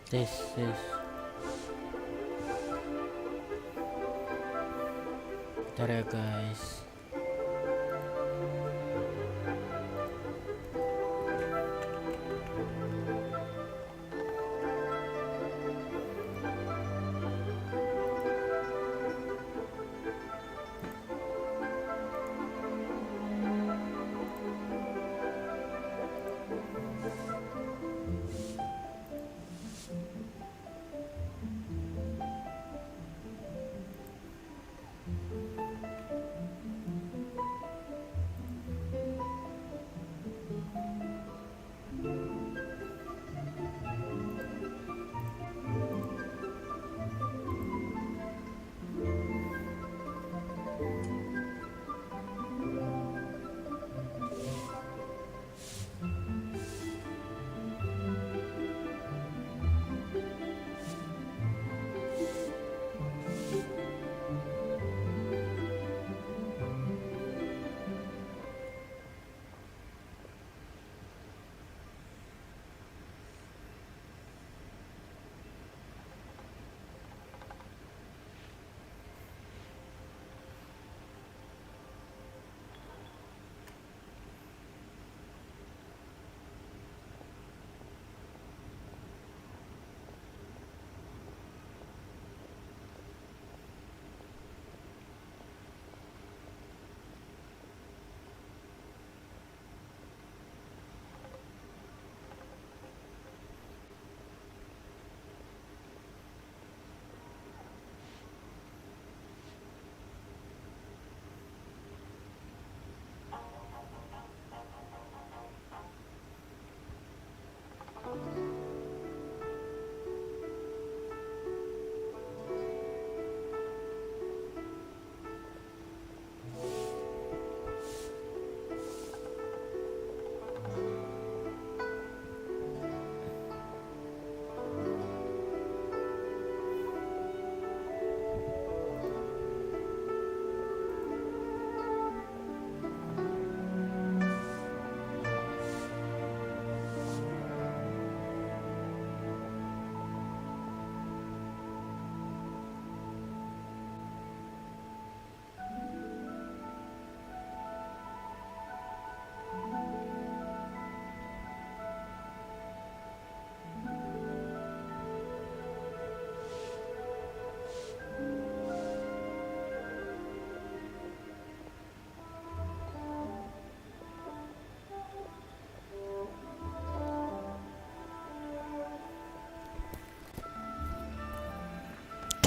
Tes. Bentar ya guys.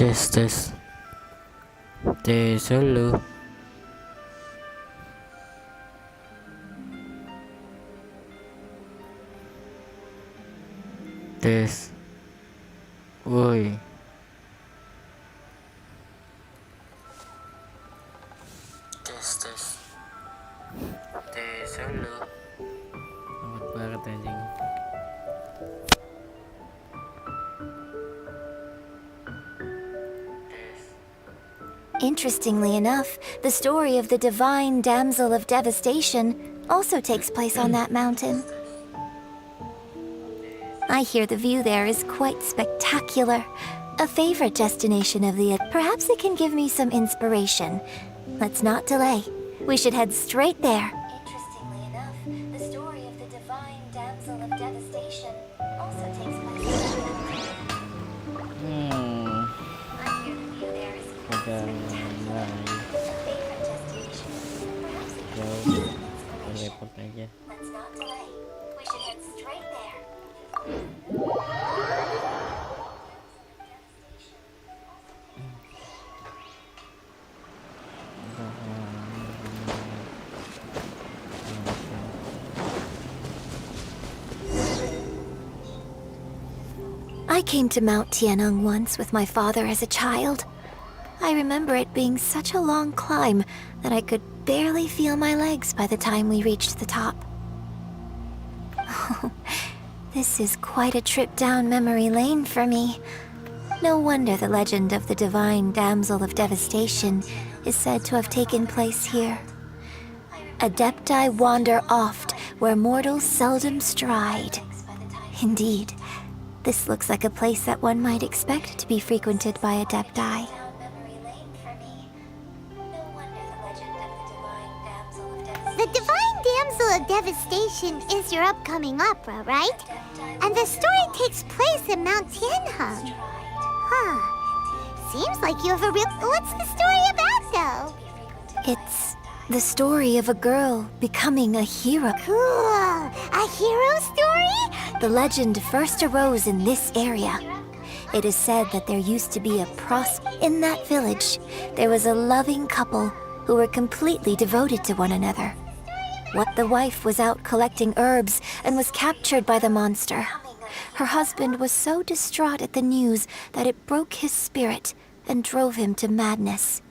Tes. Tes dulu. Tes. Woi. Tes. Tes dulu. Amat banget anjing. Interestingly enough, the story of the divine damsel of devastation also takes place on that mountain. I hear the view there is quite spectacular. A favorite destination of the... Perhaps it can give me some inspiration. Let's not delay. We should head straight there. Interestingly enough, the story of the divine damsel of devastation also takes place on that mountain. I hear the view there is quite spectacular. A favorite destination. Perhaps it can give me some inspiration. Let's not delay. We should head straight there. I came to Mount Tianeng once with my father as a child. I remember it being such a long climb that I could barely feel my legs by the time we reached the top. Oh, this is quite a trip down memory lane for me. No wonder the legend of the divine damsel of devastation is said to have taken place here. Adepti wander oft where mortals seldom stride. Indeed, This looks like a place that one might expect to be frequented by adepti. The Divine Damsel of Devastation is your upcoming opera, right? And the story takes place in Mount Tianheng. Huh. Seems like you have a real... What's the story about, though? It's the story of a girl becoming a hero. Cool. A hero story? The legend first arose in this area. It is said that there used to be a In that village, there was a loving couple who were completely devoted to one another. The wife was out collecting herbs and was captured by the monster. Her husband was so distraught at the news that it broke his spirit and drove him to madness.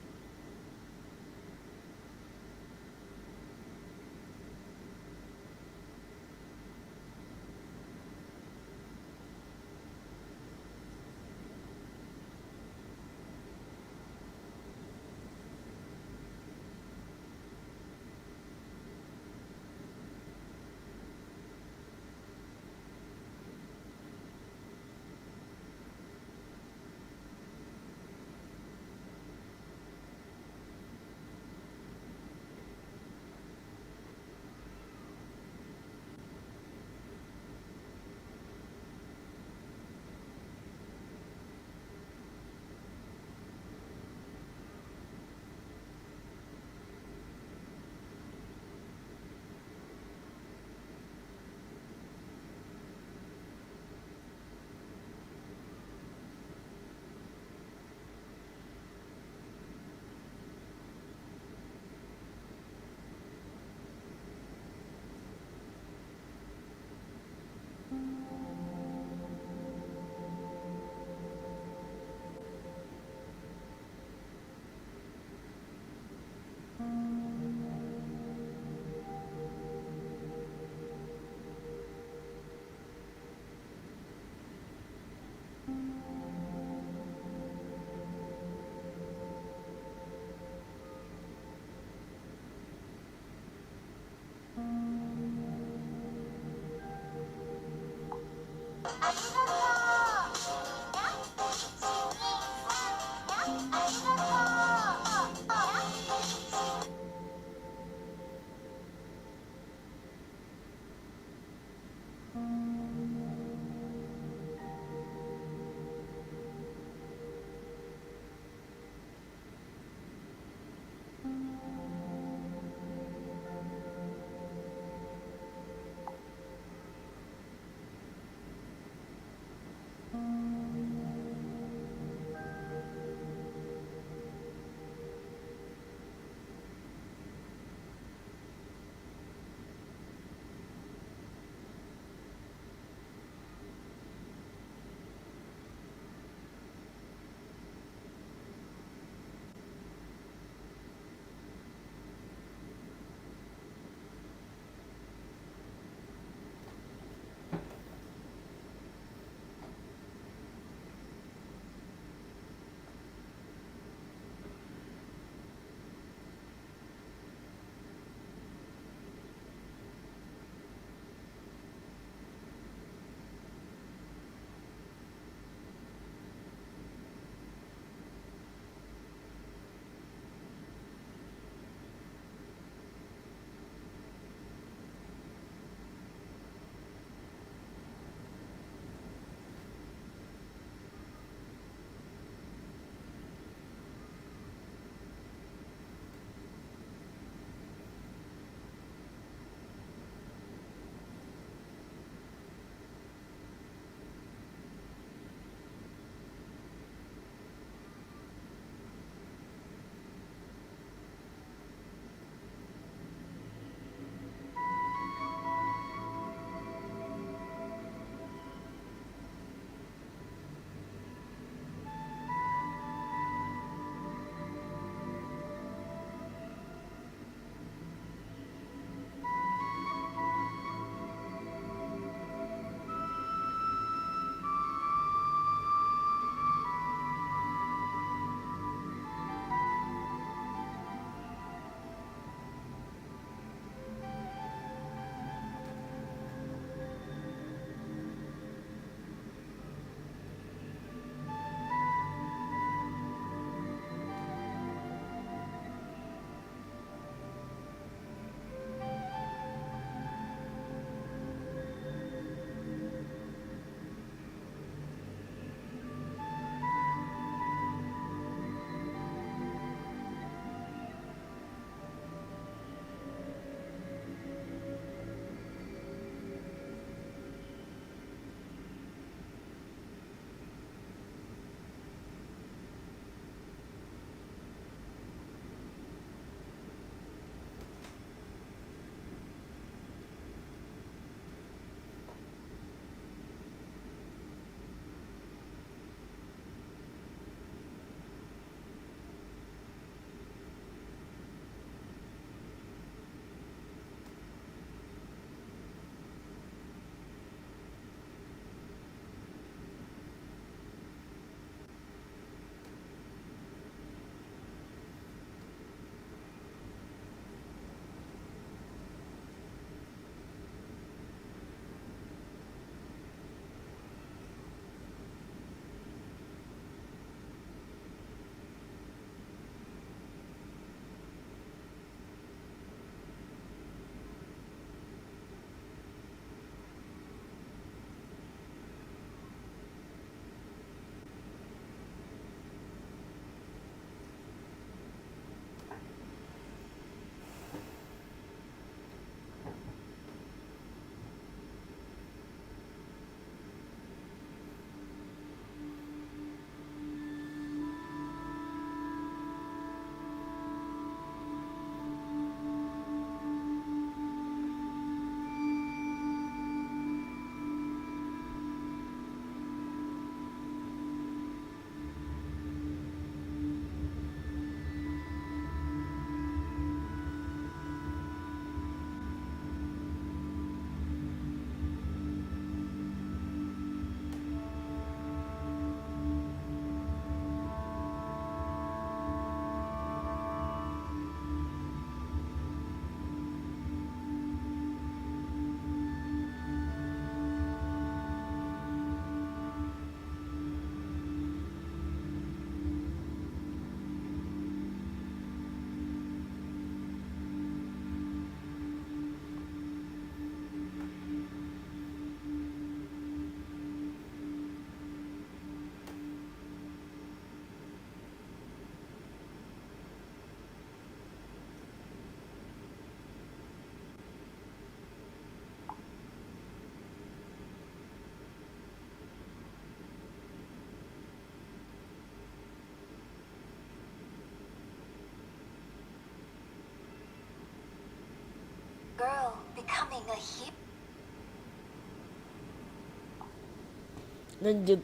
Lanjut.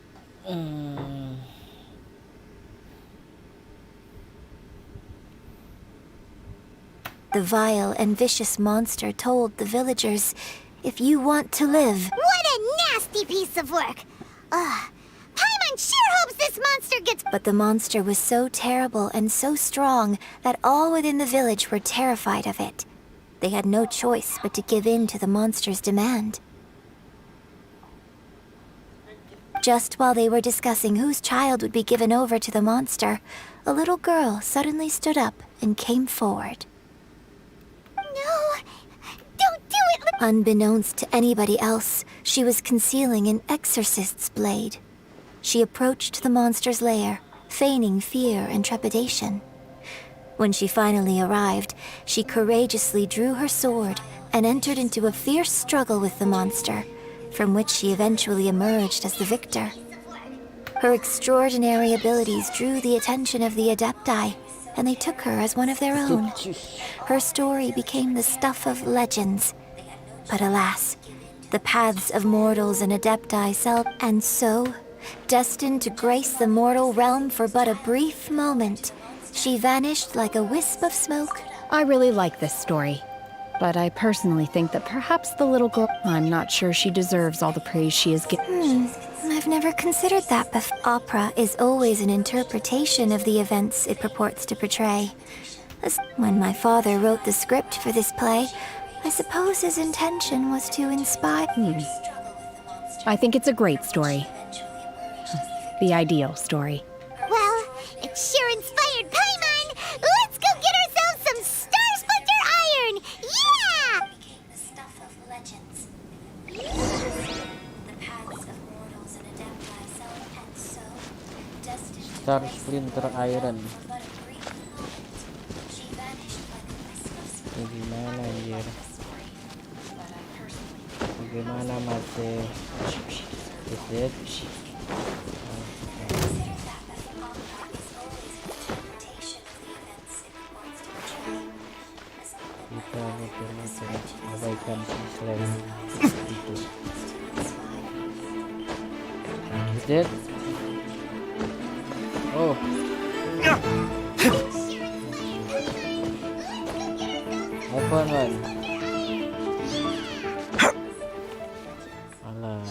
The vile and vicious monster told the villagers, if you want to live, What a nasty piece of work! Ugh. Paimon sure hopes this monster gets. but the monster was so terrible and so strong that all within the village were terrified of it. They had no choice but to give in to the monster's demand. Just while they were discussing whose child would be given over to the monster, a little girl suddenly stood up and came forward. No! Don't do it! Unbeknownst to anybody else, she was concealing an exorcist's blade. She approached the monster's lair, feigning fear and trepidation. When she finally arrived, she courageously drew her sword and entered into a fierce struggle with the monster, from which she eventually emerged as the victor. Her extraordinary abilities drew the attention of the Adepti, and they took her as one of their own. Her story became the stuff of legends. But alas, the paths of mortals and Adepti and so, destined to grace the mortal realm for but a brief moment, she vanished like a wisp of smoke. I really like this story, but I personally think that perhaps the little girl... I'm not sure she deserves all the praise she is getting. I've never considered that before. Opera is always an interpretation of the events it purports to portray. When my father wrote the script for this play, I suppose his intention was to inspire... I think it's a great story. The ideal story. Well, it sure inspired Paimon! Let's go get ourselves some Star Splinter Iron! Yeah! Star Splinter Iron. Ini gimana anjir? Bagaimana masih? Is it? Kita muter-muter abaikan si slime itu. Is it? Oh. iPhone 1. Alah.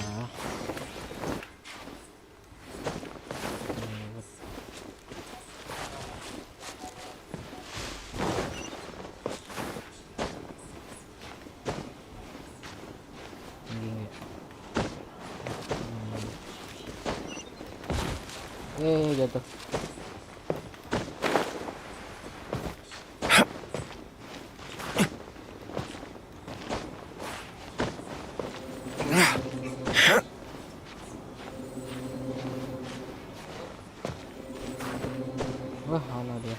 Jatuh. Wah, mana dia?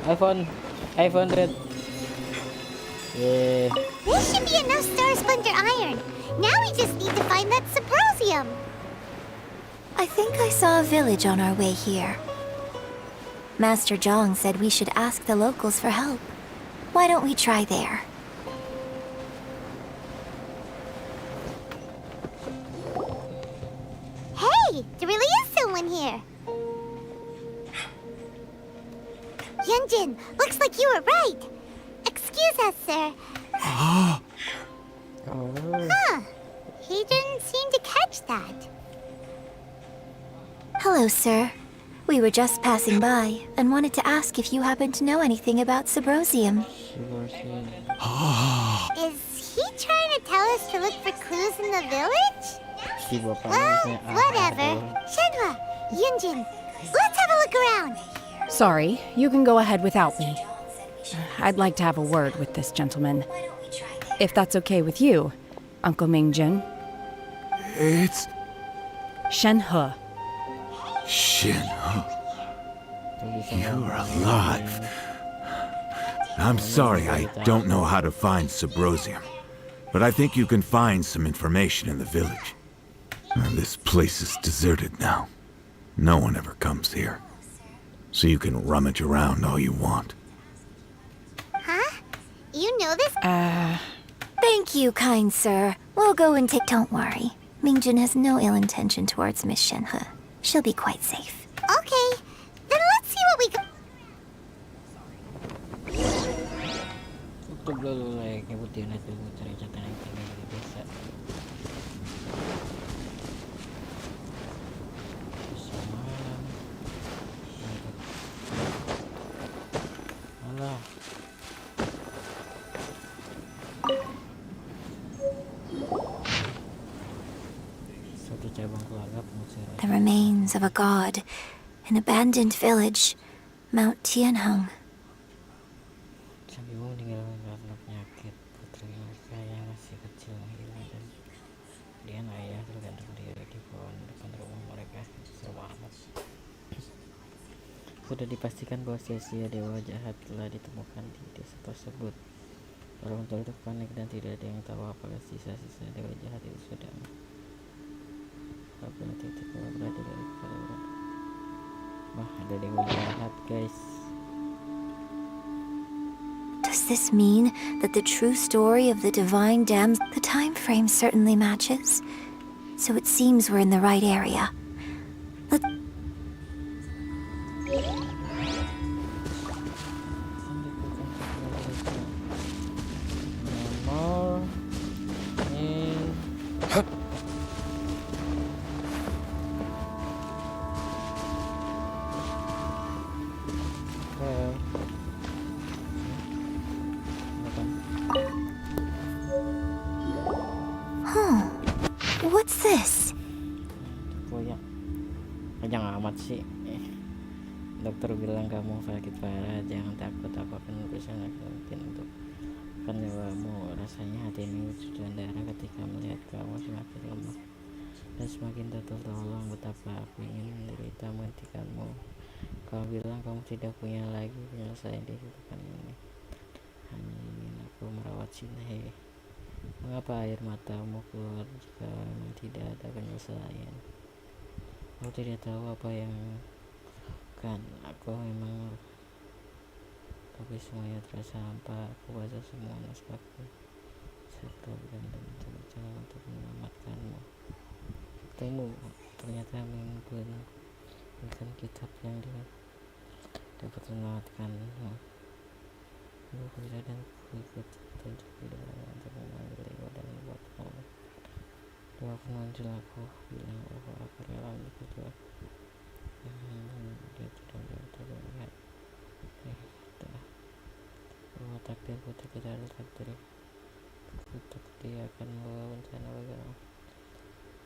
iPhone red. Yeah. This should be enough Star Splinter Iron. Now we just need to find that Subrosium. I think I saw a village on our way here. Master Zhang said we should ask the locals for help. Why don't we try there? Hey, there really is someone here. Yunjin, looks like you were right. Excuse us, sir. Oh. Huh. He didn't seem to catch that. Hello, sir. We were just passing by and wanted to ask if you happen to know anything about Subrosium. Is he trying to tell us to look for clues in the village? Well, whatever. Shenhua, Yunjin, let's have a look around. Sorry, you can go ahead without me. I'd like to have a word with this gentleman. If that's okay with you, Uncle Mingjin. It's Shenhe. Shin. You're alive. I'm sorry, I don't know how to find Subrosium, but I think you can find some information in the village. And this place is deserted now. No one ever comes here. So you can rummage around all you want. You know this? Thank you, kind sir. We'll go and take. Don't worry. Mingjun has no ill intention towards Miss Shenhe. She'll be quite safe. Okay, then let's see what we got. Tutup dulu like nyebutin itu cari catatan yang tinggi biasa. Malah. Satu cabang keluarga pengusir. The remains of a god, an abandoned village, Mount Tianheng. Sang ibu meninggal karena penyakit. Putri mereka yang masih kecil hilang dan dia ayah tergantung diri di pohon depan rumah mereka. Seru banget. Sudah dipastikan bahwa sia-sia dewa jahat telah ditemukan di desa tersebut. Orang tua itu panik dan tidak ada yang tahu apakah sisa-sisa dewa jahat itu sudah apa titik berada dari kepala orang. Wah, ada dewa jahat, guys. Does this mean that the true story of the divine damsel? The time frame certainly matches, so it seems we're in the right area. Let Nomor ini What's this? koyak panjang amat sih. Dokter bilang kamu sakit parah, jangan takut, aku akan berusaha lakukan untuk nyawamu. Rasanya hati ini bercucuran darah ketika melihat kamu semakin lemah dan semakin tak tertolong. Betapa aku ingin menderita menghentikanmu. Kamu bilang kamu tidak punya lagi penyelesaian di kehidupan ini, hanya ingin aku merawat Shinhei. Mengapa air matamu keluar jika memang tidak ada penyelesaian? Aku tidak tahu apa yang kan aku memang, tapi semuanya terasa hampa. Aku baca semua naskahku serta dan mencoba untuk menyelamatkanmu. Ketemu ternyata bukan kitab yang dapat menyelamatkanmu. Aku bisa dan ikut petunjuk di dalam untuk memanggil dewa dan membuat kamu. Doa penonjol aku bilang bahwa aku rela berjuang. Dia tidak terlihat. Bahwa takdir putri tidak ada takdir. Kutuk dia akan membawa bencana bagaimana.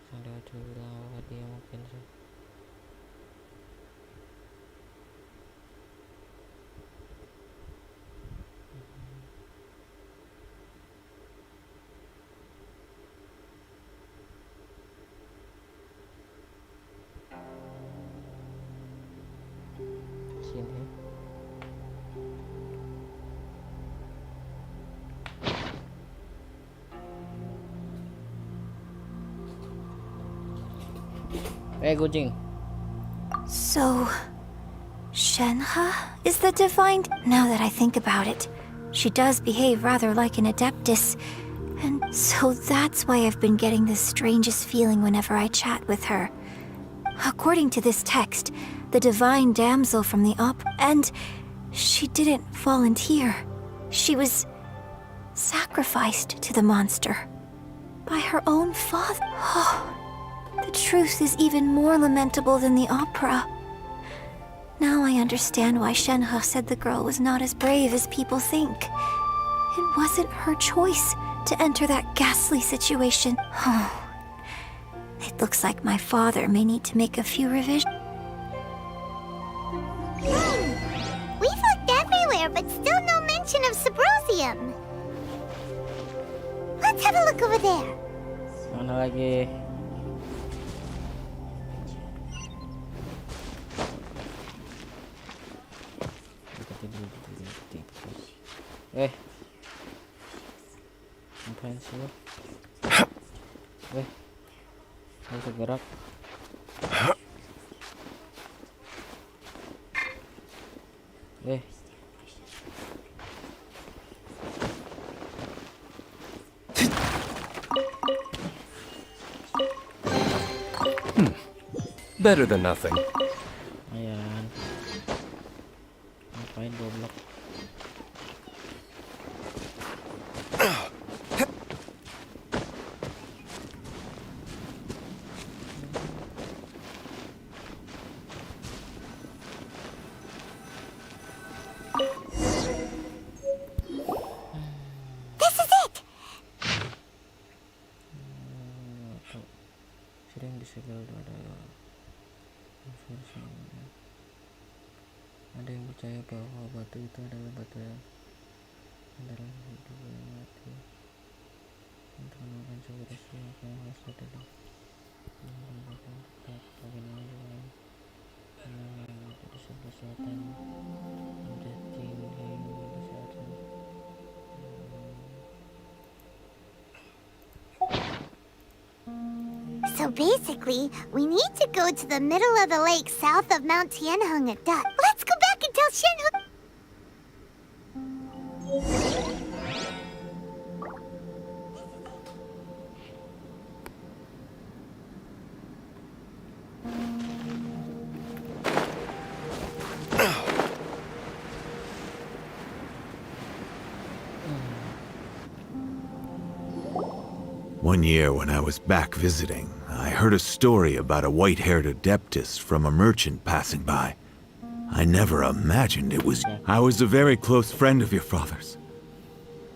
Sang dewa itu bilang bahwa dia mungkin sini. Kucing. So, Shenhe is the divine. Now that I think about it, she does behave rather like an adeptus, and so that's why I've been getting the strangest feeling whenever I chat with her. According to this text, the divine damsel from the and she didn't volunteer. She was sacrificed to the monster by her own father. The truth is even more lamentable than the opera. Now I understand why Shenhe said the girl was not as brave as people think. It wasn't her choice to enter that ghastly situation. It looks like my father may need to make a few revisions. We've looked everywhere, but still no mention of Sabrosium. Let's have a look over there. Mana lagi? Ngapain sih lo? Harus gerak. Better than nothing. Ayan. Ngapain goblok? This is it! Sering disegel ada yang percaya bahwa batu itu adalah batu yang adalah hidup yang mati untuk menemukan sebuah rahasia yang harus adalah menempatkan tetap bagaimana dengan dari sebuah setan menjadi yang kesehatan. So basically, we need to go to the middle of the lake south of Mount Tianheng at dusk. Let's go back and tell Shenhe. One year when I was back visiting, I heard a story about a white-haired adeptus from a merchant passing by. I never imagined it was... I was a very close friend of your father's.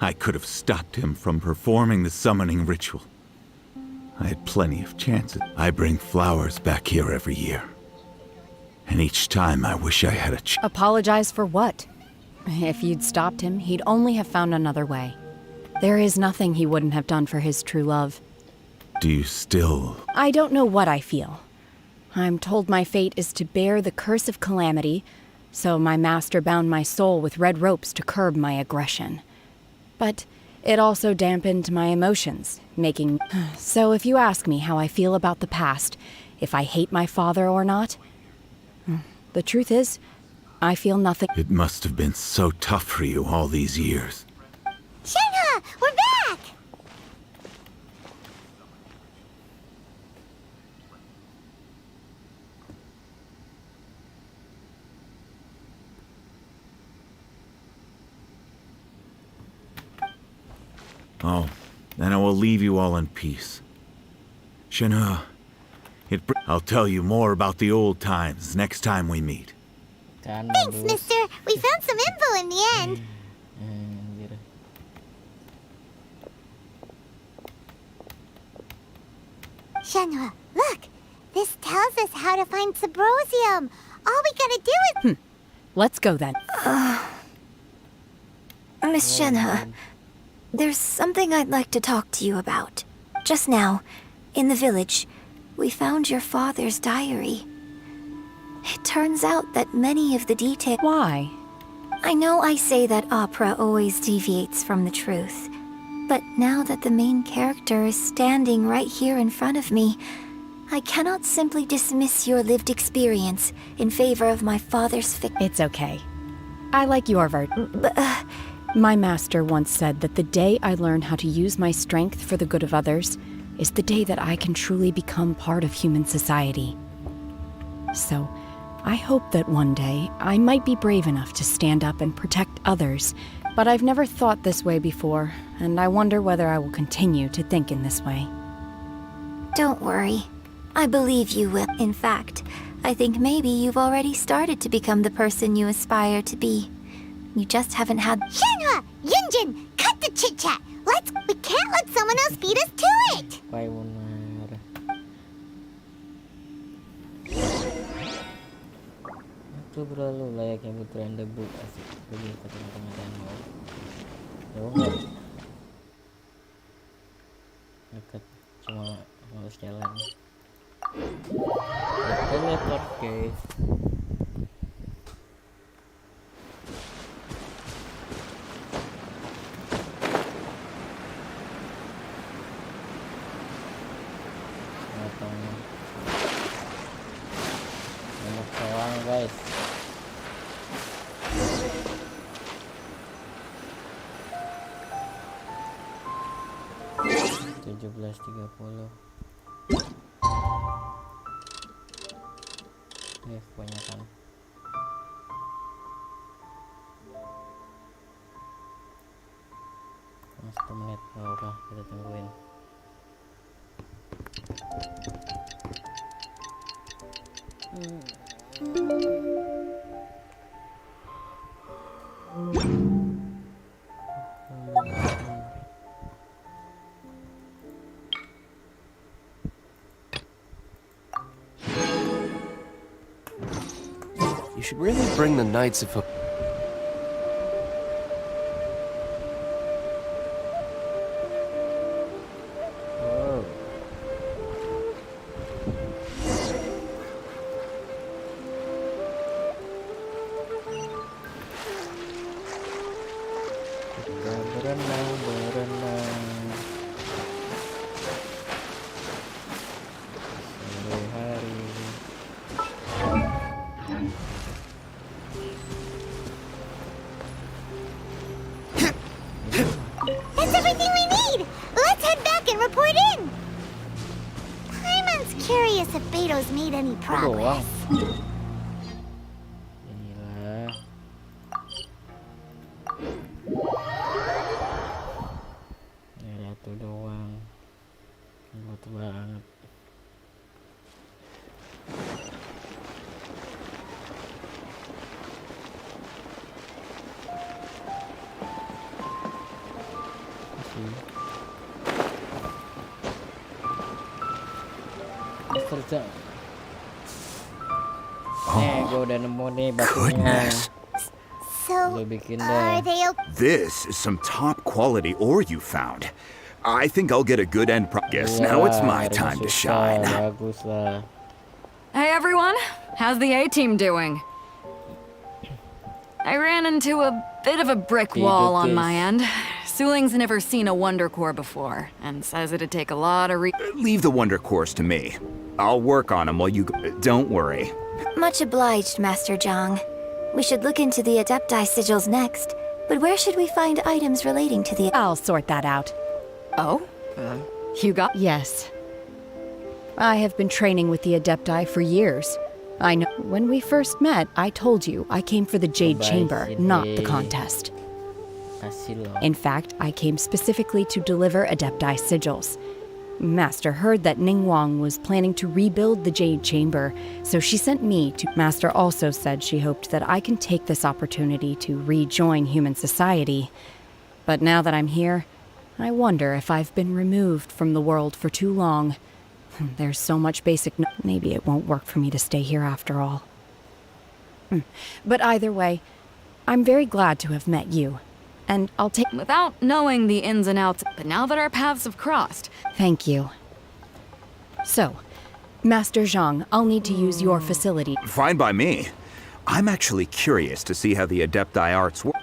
I could have stopped him from performing the summoning ritual. I had plenty of chances. I bring flowers back here every year. And each time I wish I had a Apologize for what? If you'd stopped him, he'd only have found another way. There is nothing he wouldn't have done for his true love. Do you still... I don't know what I feel. I'm told my fate is to bear the curse of calamity, so my master bound my soul with red ropes to curb my aggression. But it also dampened my emotions, making... So if you ask me how I feel about the past, if I hate my father or not, the truth is, I feel nothing. It must have been so tough for you all these years. Shenhe, we're back! Oh, then I will leave you all in peace. Shenhe, I'll tell you more about the old times next time we meet. Thanks, mister. We found some info in the end. Anjir. Shenhe, look. This tells us how to find Subrosium. All we gotta do is... Let's go then. Miss Shenhe, there's something I'd like to talk to you about. Just now, in the village, we found your father's diary. It turns out that many of the details... Why? I know I say that opera always deviates from the truth, but now that the main character is standing right here in front of me, I cannot simply dismiss your lived experience in favor of my father's It's okay. I like your version. But, My master once said that the day I learn how to use my strength for the good of others is the day that I can truly become part of human society. So, I hope that one day I might be brave enough to stand up and protect others, but I've never thought this way before, and I wonder whether I will continue to think in this way. don't worry. I believe you will. In fact, I think maybe you've already started to become the person you aspire to be. You just haven't had... Shenhe! Yunjin! Cut the chit-chat! We can't let someone else beat us to it! Pai benar. Itu berlalu layaknya butiran debu asik pergi ke tengah-tengah danau. Jauh nggak? Dekat, cuma harus jalan. Teleport guys. Banyak orang guys. Nih kebanyakan. Nah, 1 menit. Oh, udah kita tungguin. You should really bring the Knights of... Oh. Kita berenang sore hari. That's everything we need! Let's head back and report in! Paimon's curious if Beto's made any Itu progress. doang. Inilah. Ya itu doang. Buat banget. Kerja. Gue udah nemu nih batunya. Goodness. So, Lu bikin are deh. they okay? This is some top quality ore you found. I think I'll get a good end guess. Now it's my Iya, time to susah, shine. Bagus lah. Hey everyone, how's the A team doing? I ran into a bit of a brick wall on my end. Suling's never seen a Wonder Core before, and says it'd take a lot of Leave the wonder cores to me. I'll work on them while you go. Don't worry. Much obliged, Master Zhang. We should look into the Adepti sigils next, but where should we find items relating to the... I'll sort that out. Oh? You got... Yes. I have been training with the Adepti for years. I know. When we first met, I told you I came for the Jade Chamber, not the contest. Hasil loh. In fact, I came specifically to deliver Adepti sigils. Master heard that Ningguang was planning to rebuild the Jade Chamber, so she sent me to... Master also said she hoped that I can take this opportunity to rejoin human society. But now that I'm here, I wonder if I've been removed from the world for too long. There's so much maybe it won't work for me to stay here after all. But either way, I'm very glad to have met you. And I'll take... Without knowing the ins and outs, but now that our paths have crossed... Thank you. So, Master Zhang, I'll need to use your facility. Fine by me. I'm actually curious to see how the Adepti arts work.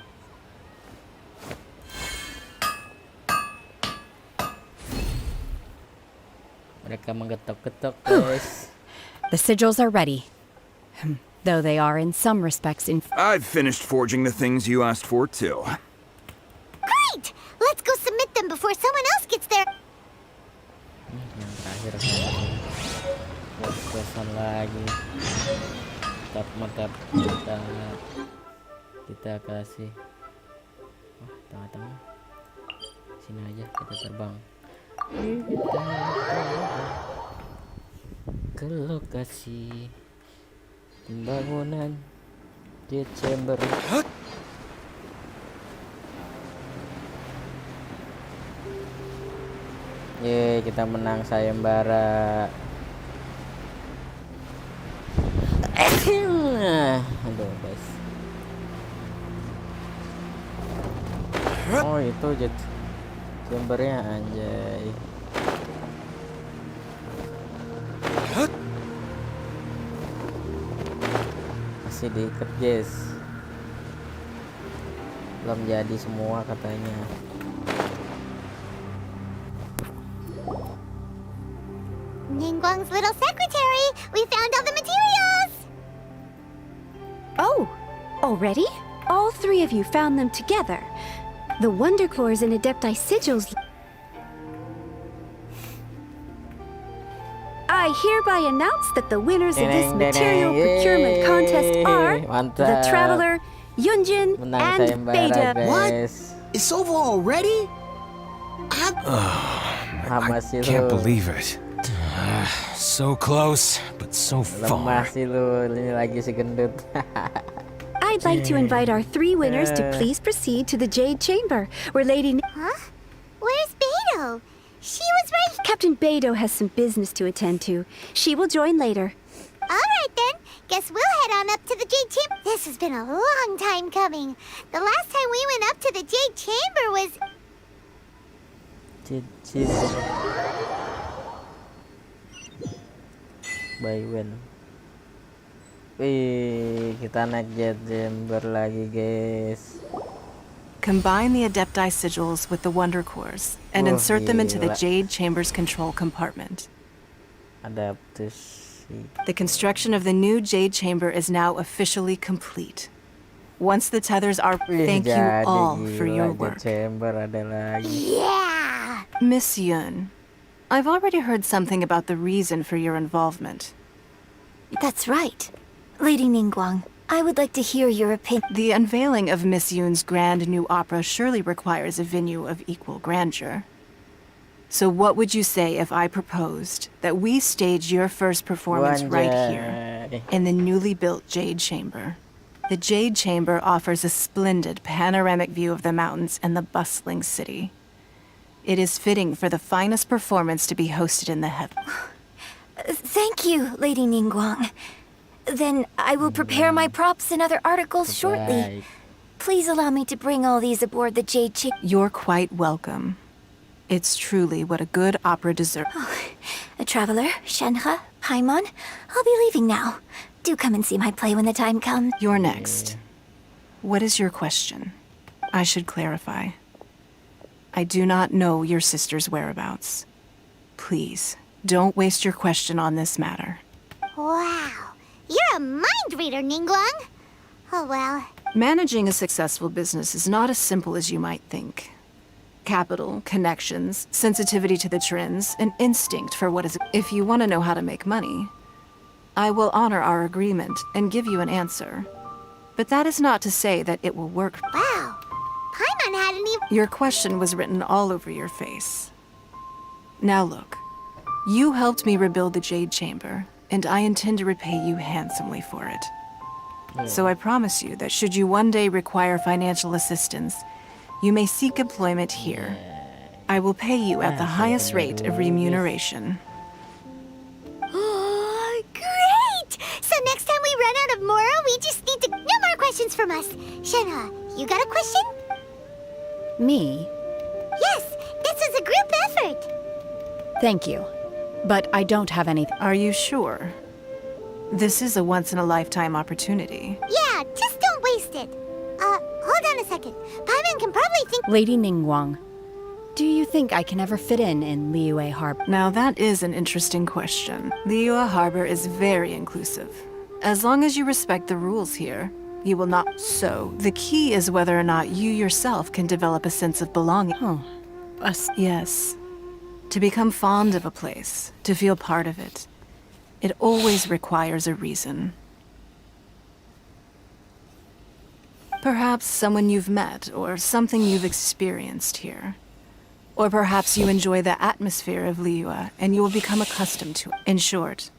Mereka menggetok-getok, guys. The sigils are ready. Though they are in some respects I've finished forging the things you asked for, too. Great! Let's go submit them before someone else gets there. Yang terakhir kesan lagi. Mantap kita kasih. Oh, tengah-tengah. Sini aja kita terbang. Kita ke lokasi pembangunan di chamber. Yeay, kita menang sayembara. Aduh, guys. Oh, itu chambernya, anjay. Masih diikat, guys. Belum jadi semua katanya. Ningguang's little secretary! We found all the materials! Oh, already? All three of you found them together. The Wonder Cores and Adepti sigils. I hereby announce that the winners of this Ding, ding, material ding. procurement contest are the Mantap. Traveler, Yunjin, Menang and sayembara, Beta. guys. It's over already? Lemah sih Can't lu. believe it. So close, but so Lemah far. sih lu. Ini lagi si gendut. I'd like to invite our 3 winners to please proceed to the Jade Chamber, where Huh? Where's Beto? She was right. Captain Beto has some business to attend to. She will join later. Alright then. Guess we'll head on up to the Jade Chamber. This has been a long time coming. The last time we went up to the Jade Chamber was... Cicit. By when? Wih, kita naik jet chamber lagi, guys. Combine the Adepti sigils with the Wonder Cores and insert them into the gila. Jade Chamber's control compartment. Adaptasi. The construction of the new Jade Chamber is now officially complete. Once the tethers are... Wih, Thank you jadi all for gila, your jet work. chamber ada lagi. Yeah! Miss Yun, I've already heard something about the reason for your involvement. That's right. Lady Ningguang, I would like to hear your opinion. The unveiling of Miss Yun's grand new opera surely requires a venue of equal grandeur. So what would you say if I proposed that we stage your first performance right here, Wanjay. in the newly built Jade Chamber? The Jade Chamber offers a splendid panoramic view of the mountains and the bustling city. It is fitting for the finest performance to be hosted in the heavens. Thank you, Lady Ningguang. Then I will prepare my props and other articles shortly. Baik. Please allow me to bring all these aboard the Jade Chamber. You're quite welcome. It's truly what a good opera deserves. A traveler, Shenhe, Paimon, I'll be leaving now. Do come and see my play when the time comes. You're next. What is your question? I should clarify. I do not know your sister's whereabouts. Please, don't waste your question on this matter. Wow. You're a mind reader, Ningguang. Oh well. Managing a successful business is not as simple as you might think. Capital, connections, sensitivity to the trends, an instinct for what is... If you want to know how to make money, I will honor our agreement and give you an answer. But that is not to say that it will work. Wow. Paimon hadn't even... Your question was written all over your face. Now look, you helped me rebuild the Jade Chamber, and I intend to repay you handsomely for it. So I promise you that should you one day require financial assistance, you may seek employment here. I will pay you at the highest rate of remuneration. Oh, great! So next time we run out of Moro, we just need to... No more questions from us. Shenhe, you got a question? Me? Yes, this is a group effort. Thank you. But I don't have anything. Are you sure? This is a once-in-a-lifetime opportunity. Yeah, just don't waste it. Hold on a second. Paimon can probably think... Lady Ningguang, do you think I can ever fit in Liyue Harbor? Now that is an interesting question. Liyue Harbor is very inclusive. As long as you respect the rules here, you will not... So, the key is whether or not you yourself can develop a sense of belonging. Oh, Yes. To become fond of a place, to feel part of it, it always requires a reason. Perhaps someone you've met, or something you've experienced here. Or perhaps you enjoy the atmosphere of Liyue, and you will become accustomed to it. In short,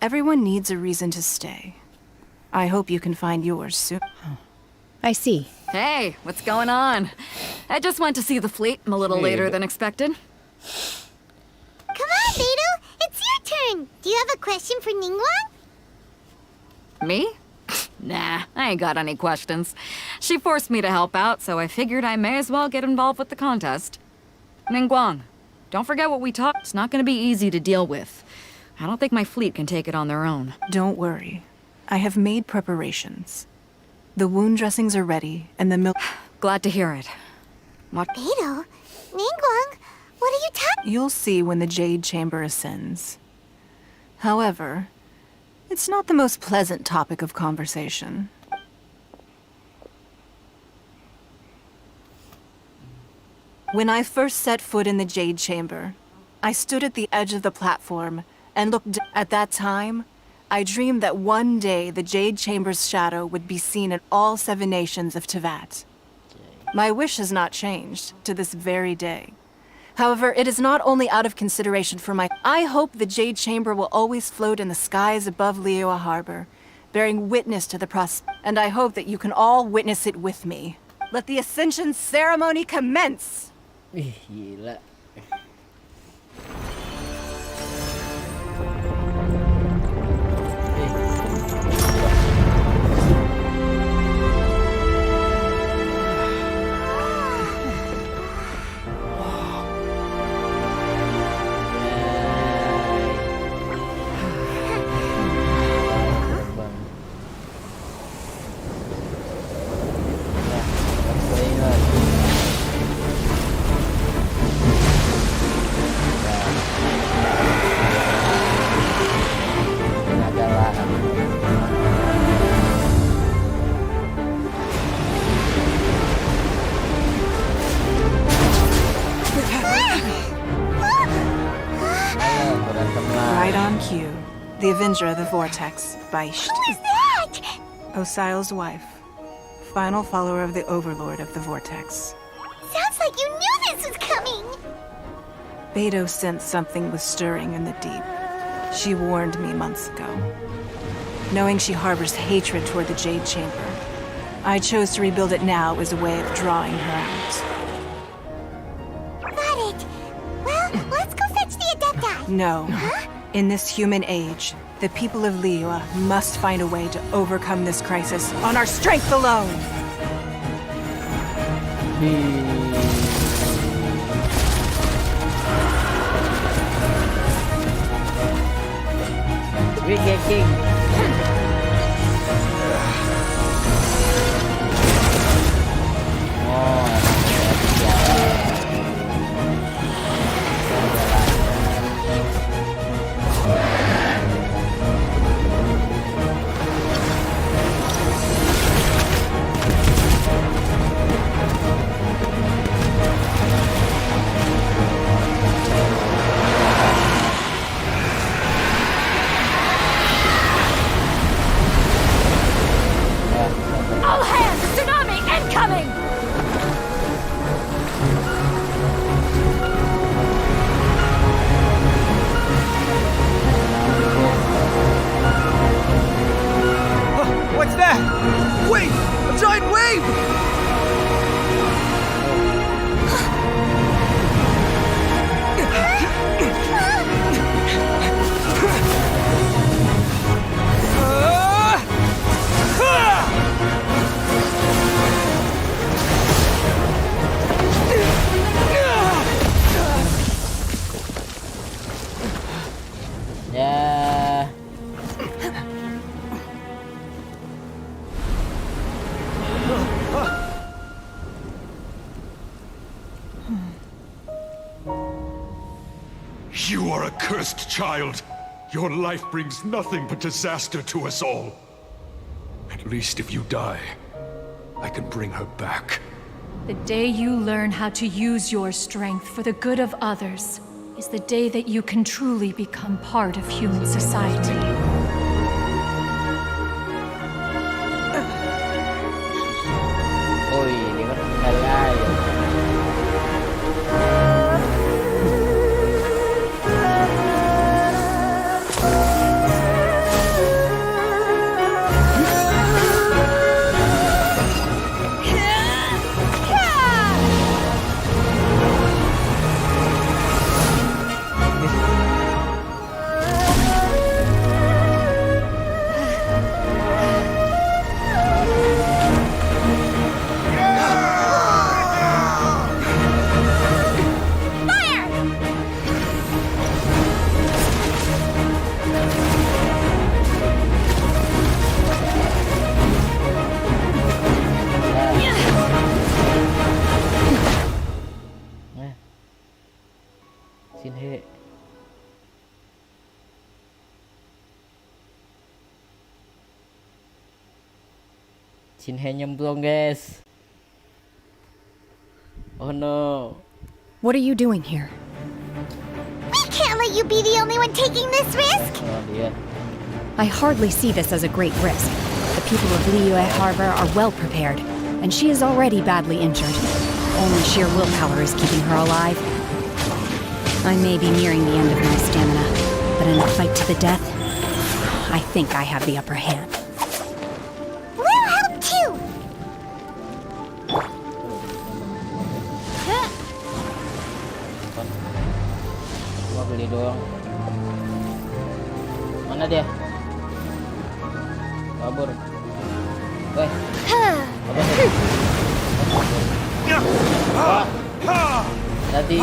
everyone needs a reason to stay. I hope you can find yours soon. I see. Hey, what's going on? I just went to see the fleet a little later than expected. Come on, Beto. It's your turn. Do you have a question for Ningguang? Me? Nah, I ain't got any questions. She forced me to help out, so I figured I may as well get involved with the contest. Ningguang, don't forget what we talked. It's not gonna be easy to deal with. I don't think my fleet can take it on their own. Don't worry. I have made preparations. The wound dressings are ready, and the milk... Glad to hear it. What? Beto? Ningguang? What are you talking... You'll see when the Jade Chamber ascends. However, it's not the most pleasant topic of conversation. When I first set foot in the Jade Chamber, I stood at the edge of the platform and looked at that time, I dreamed that one day the Jade Chamber's shadow would be seen in all 7 nations of Tevat. My wish has not changed to this very day. However, it is not only out of consideration for my... I hope the Jade Chamber will always float in the skies above Liyue Harbor, bearing witness to the and I hope that you can all witness it with me. Let the Ascension ceremony commence! Ih, gila. Right on cue. The Avenger of the Vortex, Beisht. Who is that? Osial's wife. Final follower of the Overlord of the Vortex. Sounds like you knew this was coming. Beidou sensed something was stirring in the deep. She warned me months ago. Knowing she harbors hatred toward the Jade Chamber, I chose to rebuild it now as a way of drawing her out. Got it. Well, let's go fetch the Adepti. No. In this human age, the people of Liyue must find a way to overcome this crisis on our strength alone! We get king. All hands! Tsunami incoming! What's that? Wait! A giant wave! Ya. You are a cursed child. Your life brings nothing but disaster to us all. At least if you die, I can bring her back. The day you learn how to use your strength for the good of others is the day that you can truly become part of human society. Oi, dia kan kendala. Shinhe. Shinhe nyemplung, guys. Oh no. What are you doing here? We can't let you be the only one taking this risk? Oh, dia. I hardly see this as a great risk. The people of Liyue Harbor are well prepared, and she is already badly injured. Only sheer willpower is keeping her alive. I may be nearing the end of my stamina, but in a fight to the death, I think I have the upper hand. We'll help too! Gua beli doang. Mana dia? Kabur. Weh. Ada 3.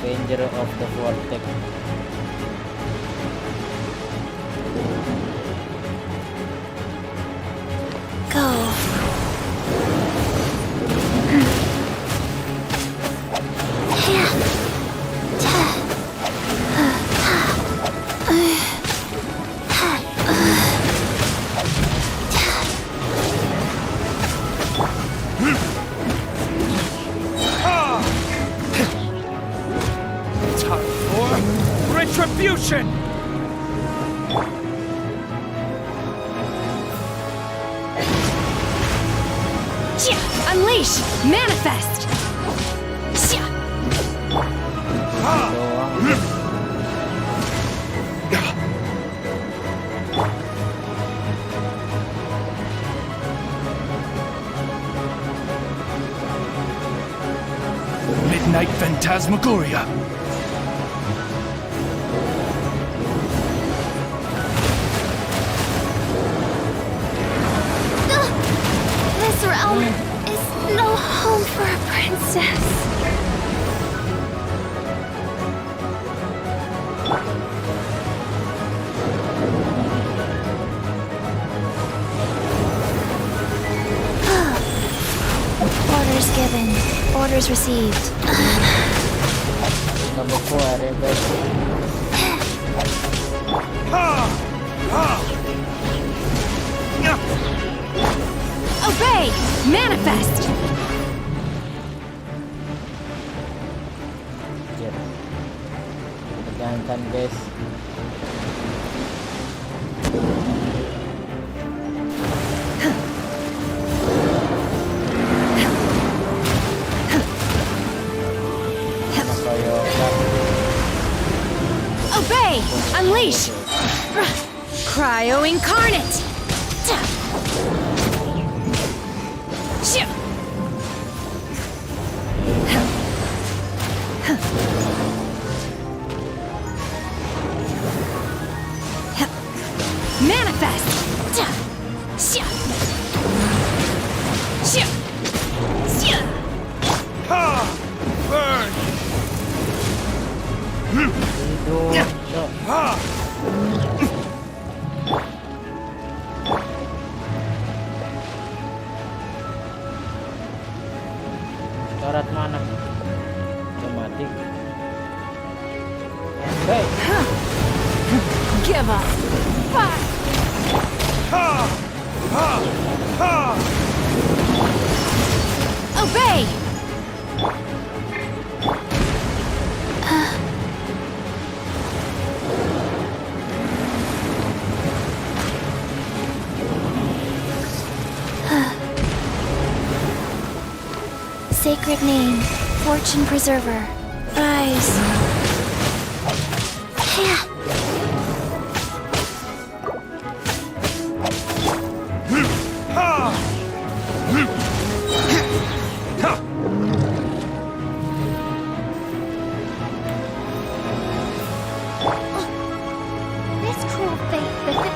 Avenger of the Vortex. Go. Time for retribution! Unleash! Manifest! Midnight Phantasmagoria. This realm is no home for a princess. Orders given. Orders received. Kamu keluar ya guys. Obey! Manifest! Tegangkan guys. Obey! Unleash! Cryo Incarnate! Manifest! Burn! Syarat mana? Otomatik. Hey. Give up! Fight! Obey! Sacred name, fortune preserver. Rise. This cruel fate befit.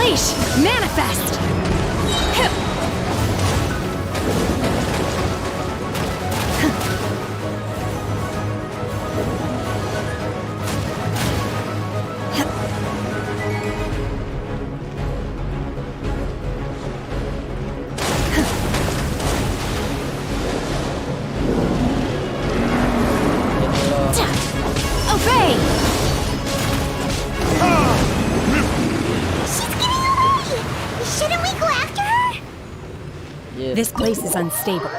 Unleash! Manifest! Obey! She's getting away! Shouldn't we go after her? Yes. This place is unstable.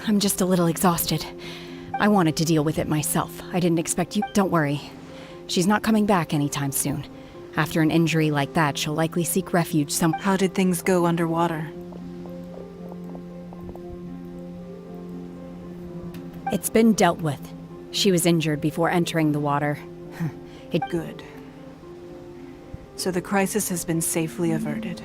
I'm just a little exhausted. I wanted to deal with it myself. I didn't expect you. Don't worry. She's not coming back anytime soon. After an injury like that, she'll likely seek refuge some. How did things go underwater? It's been dealt with. She was injured before entering the water. Good. So the crisis has been safely averted.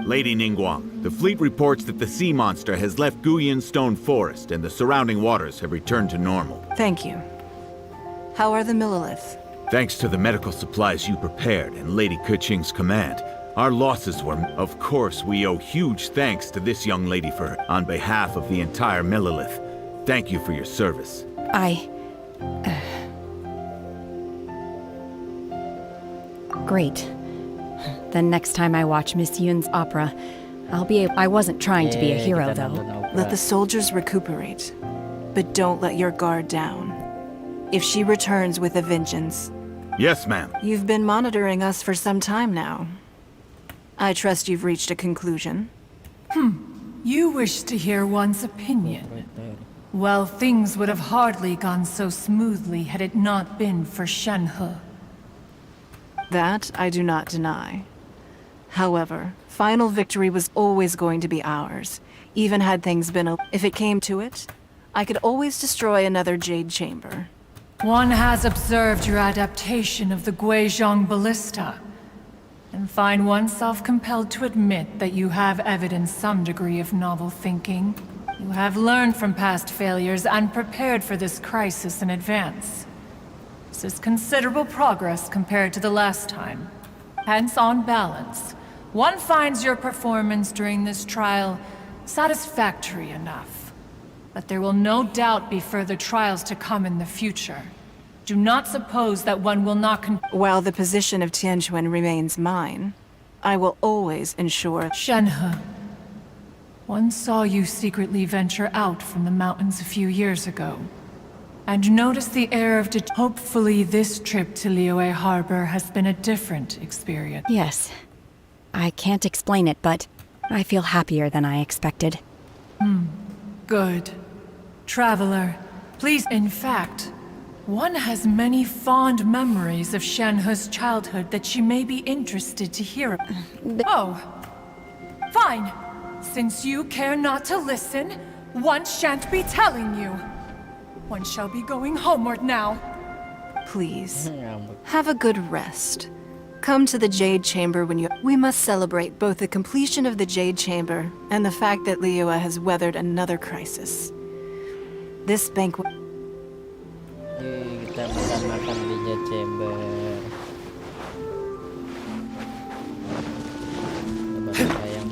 Lady Ningguang, the fleet reports that the sea monster has left Guyan Stone Forest and the surrounding waters have returned to normal. Thank you. How are the Millilith? Thanks to the medical supplies you prepared and Lady Keqing's command, our losses were... Of course, we owe huge thanks to this young lady on behalf of the entire Millilith. Thank you for your service. Great. Then next time I watch Miss Yun's opera, I'll be I wasn't trying to be a hero, though. Let the soldiers recuperate, but don't let your guard down. If she returns with a vengeance... Yes, ma'am. You've been monitoring us for some time now. I trust you've reached a conclusion. You wish to hear one's opinion. Well, things would have hardly gone so smoothly had it not been for Shenhe. That I do not deny. However, final victory was always going to be ours, even had things been if it came to it, I could always destroy another Jade Chamber. One has observed your adaptation of the Guizhong ballista, and find oneself compelled to admit that you have evidenced some degree of novel thinking. You have learned from past failures and prepared for this crisis in advance. This is considerable progress compared to the last time. Hence, on balance, one finds your performance during this trial satisfactory enough. But there will no doubt be further trials to come in the future. Do not suppose that one will not While the position of Tianquan remains mine, I will always ensure... Shenhe, one saw you secretly venture out from the mountains a few years ago, and noticed the air of hopefully this trip to Liyue Harbor has been a different experience. Yes. I can't explain it, but I feel happier than I expected. Good. Traveler, please. In fact, one has many fond memories of Shenhe's childhood that she may be interested to hear. Oh, fine. Since you care not to listen, one shan't be telling you. One shall be going homeward now. Please, have a good rest. Come to the Jade Chamber when you... We must celebrate both the completion of the Jade Chamber and the fact that Liyue has weathered another crisis. This banquet... Kita makan di Jade Chamber. Coba sayang.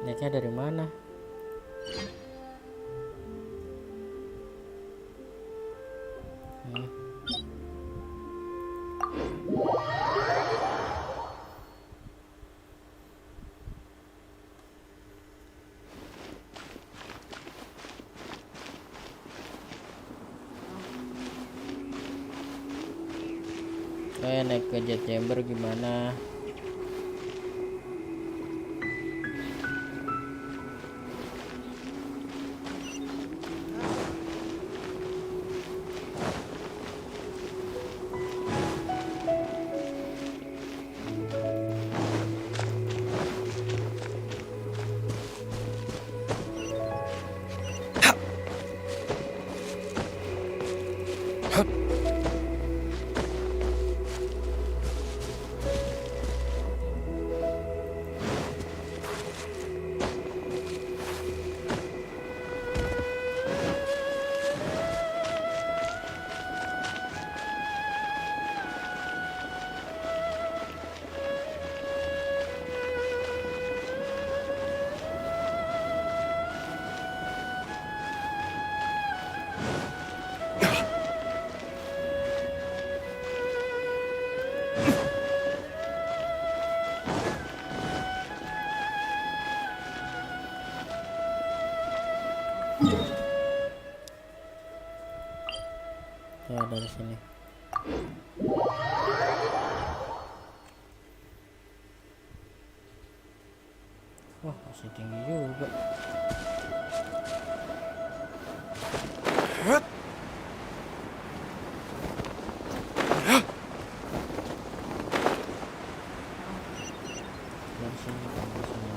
Niatnya dari mana? Naik ke jet chamber gimana? Ya dari sini. Wah, masih tinggi juga. Dari sini, dari sini.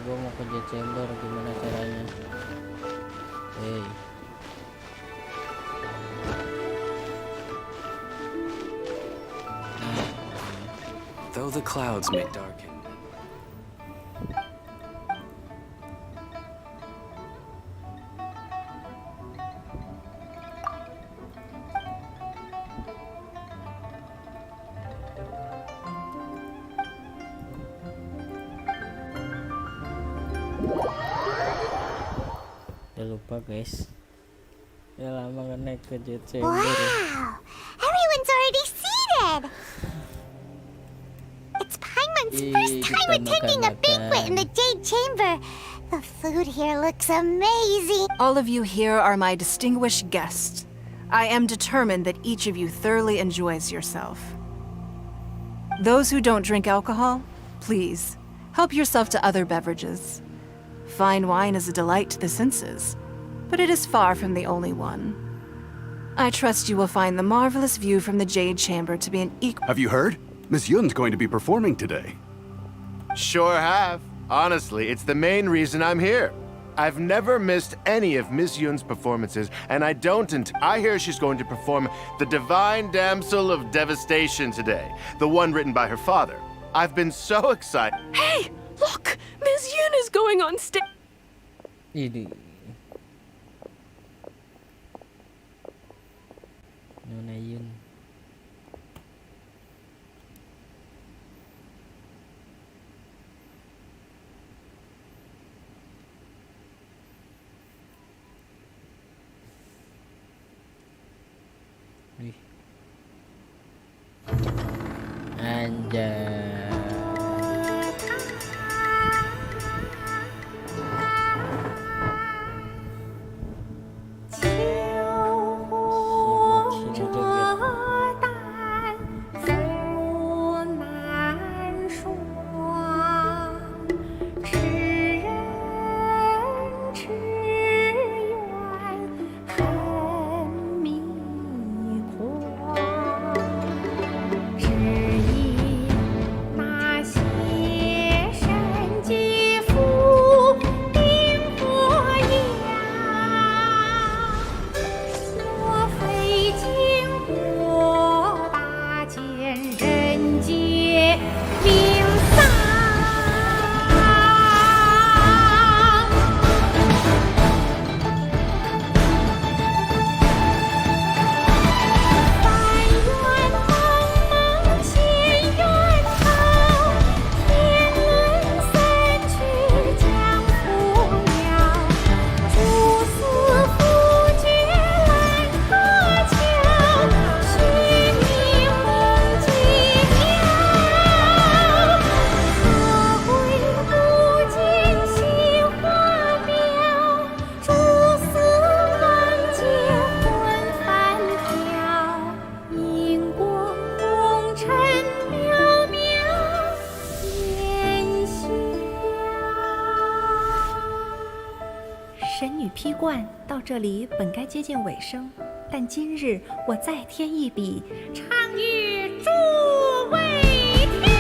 Gue mau ke jet chamber, gimana caranya? Though the clouds may darken. Udah lupa guys. Ya lama gak naik ke jet chamber. Wow! Everyone's already seated! It's Paimon's first time attending a banquet in the Jade Chamber. The food here looks amazing. All of you here are my distinguished guests. I am determined that each of you thoroughly enjoys yourself. Those who don't drink alcohol, please, help yourself to other beverages. Fine wine is a delight to the senses, but it is far from the only one. I trust you will find the marvelous view from the Jade Chamber to be an equal— Have you heard? Miss Yun's going to be performing today. Sure have. Honestly, it's the main reason I'm here. I've never missed any of Miss Yun's performances, and I hear she's going to perform The Divine Damsel of Devastation today, the one written by her father. I've been so excited. Hey, look! Miss Yun is going on stage. Ini Nona Yun. Wih. Anjay. 神女披冠到这里本该接近尾声，但今日我再添一笔，唱与诸位听。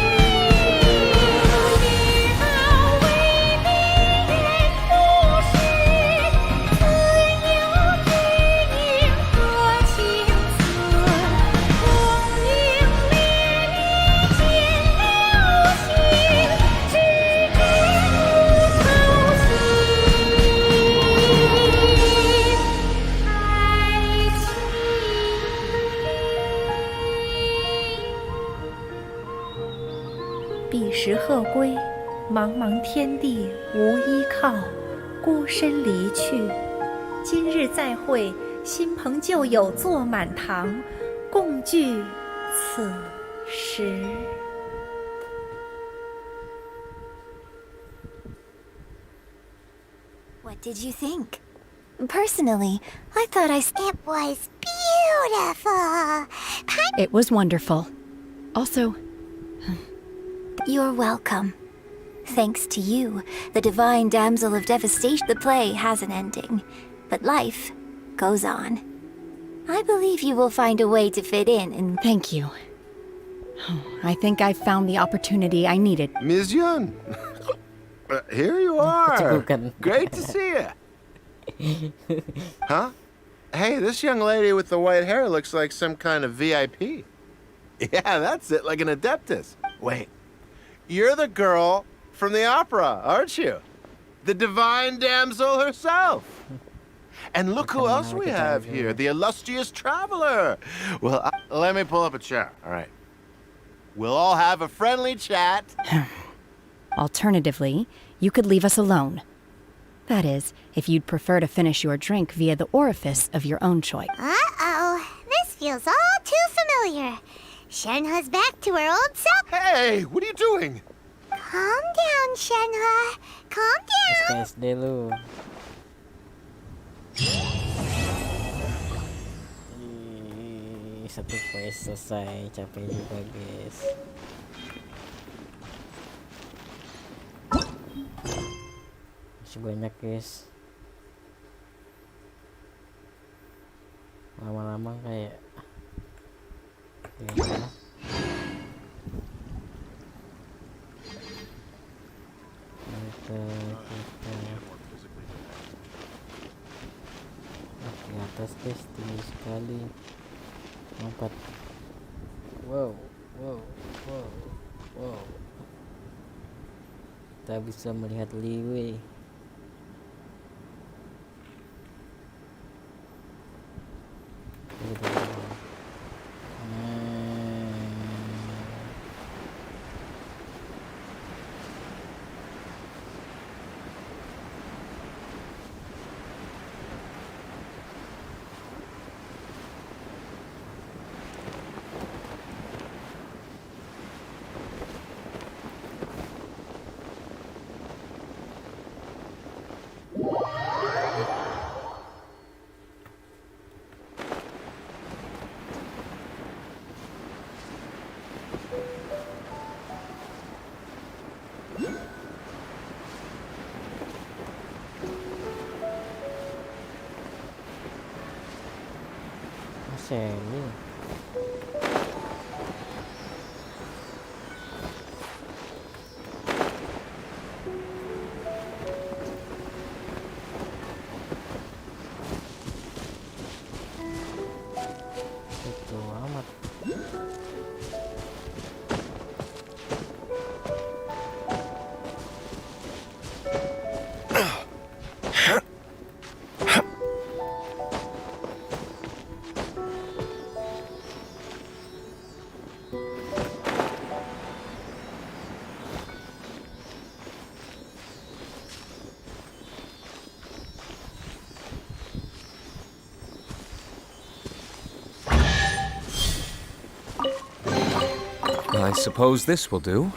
彼时鹤归，茫茫天地无依靠，孤身离去。今日再会，新朋旧友坐满堂，共聚此时。What did you think? Personally, I thought It was beautiful. It was wonderful. Also, You're welcome. Thanks to you, the Divine Damsel of Devastation, the play has an ending, but life goes on. I believe you will find a way to fit in and... Thank you. I think I've found the opportunity I needed. Ms. Yun, here you are. Great to see you. Huh? Hey, this young lady with the white hair looks like some kind of VIP. Yeah, that's it, like an adeptus. Wait, you're the girl from the opera, aren't you? The divine damsel herself. And look who else we have here, the illustrious traveler. Well, let me pull up a chair, all right? We'll all have a friendly chat. Alternatively, you could leave us alone. That is, if you'd prefer to finish your drink via the orifice of your own choice. Uh-oh, this feels all too familiar. Shenhe's back to her old self. Hey, what are you doing? Calm down, Shenhe. Calm down. SKSD lu. Satu quest selesai, capek juga guys. Masih banyak guys. Lama-lama kayak ya. Kita di atas guys, tinggi sekali. Lompat. Wow. Kita bisa melihat Liwei. Seni. Itu amat. I suppose this will do.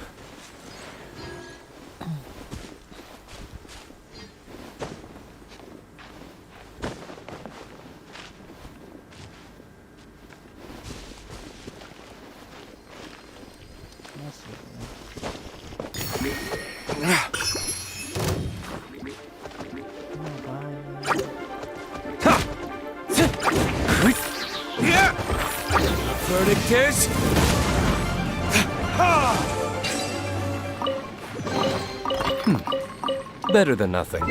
Verdict is... Better than nothing.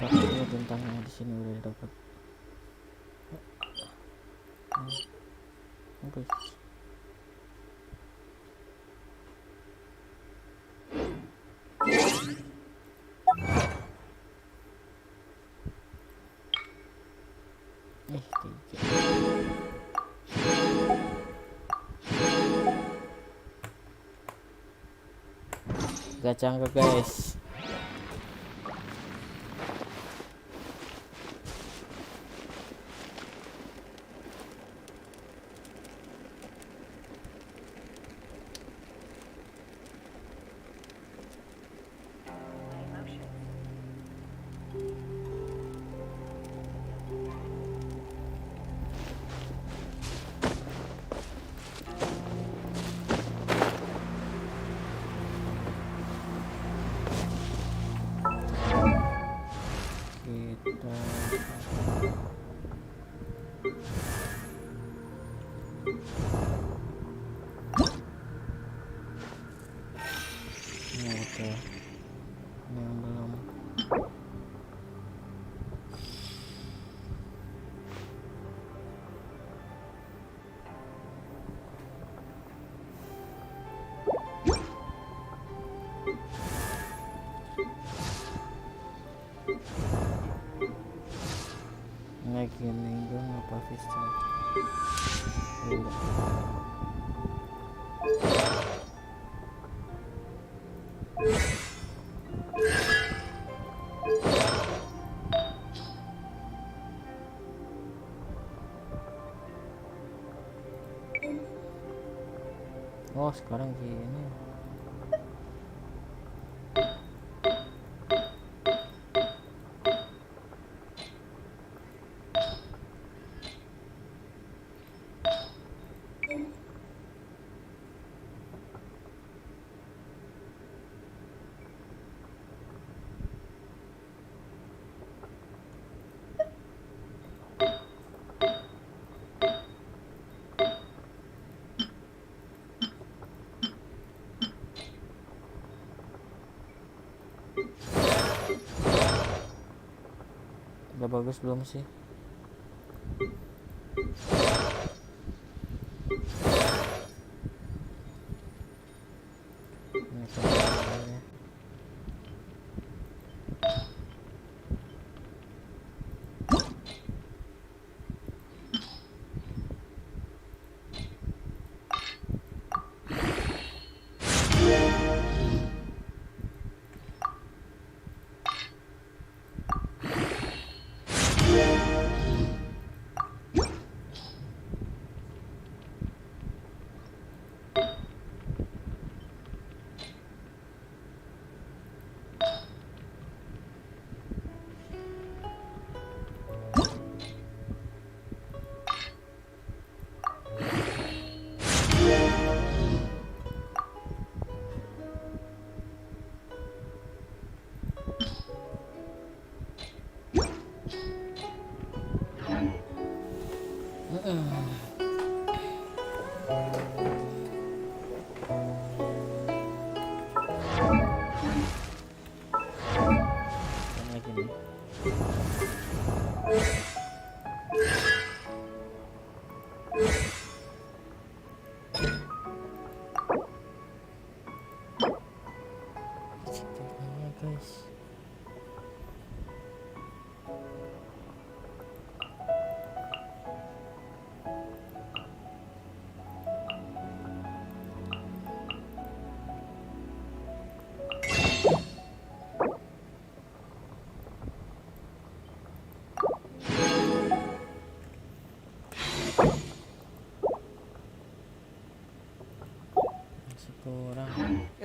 Tapi tentangnya di sini udah dapat. Bagus. Gacha enggak guys? Oke. Yang belum. Lagi minggu apa vista? Oh sekarang gini. Udah bagus belum sih?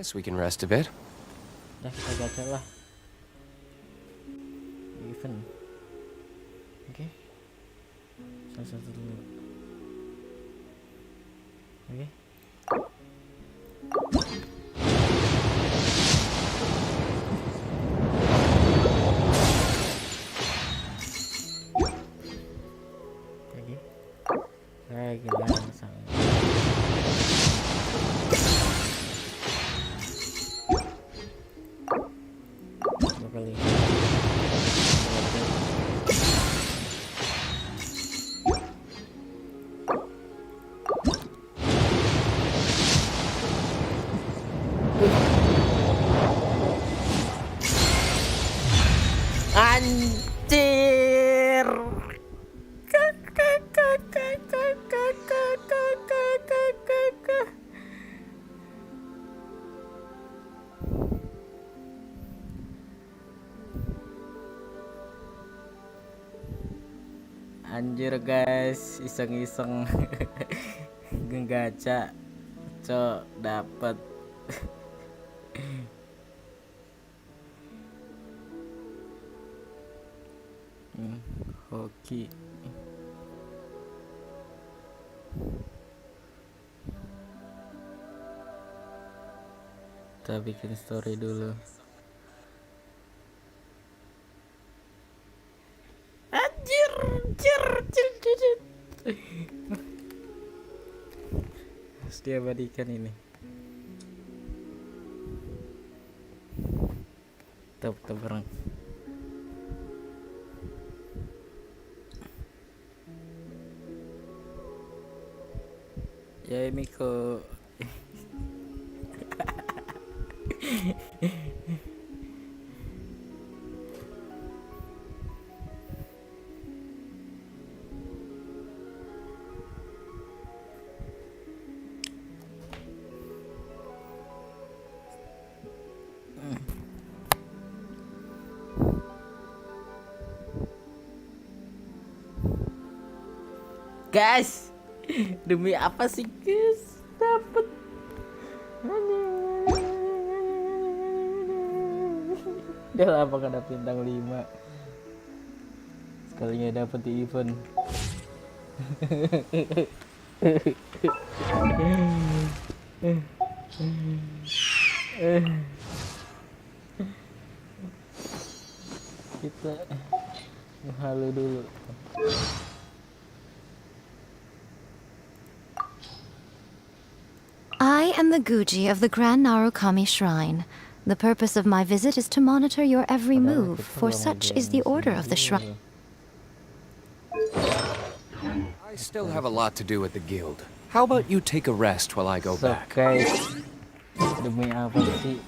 Guess we can rest a bit. Dah kita gacha lah. Even. Oke. Salah satu dulu. Oke. Anjir. Anjir guys, iseng-iseng ngegacha, cok dapet. Hoki. Kita bikin story dulu. Anjir. Harus diabadikan ini. Top bareng. Yae Miko. Guys, demi apa sih guys? Dapet. Udah lama gak dapet bintang 5. Sekalinya dapet di event. Kita halu dulu. I am the Guji of the Grand Narukami Shrine. The purpose of my visit is to monitor your every move, for such is the order of the shrine. I still have a lot to do at the guild. How about you take a rest while I go back? Guys, demi apa sih?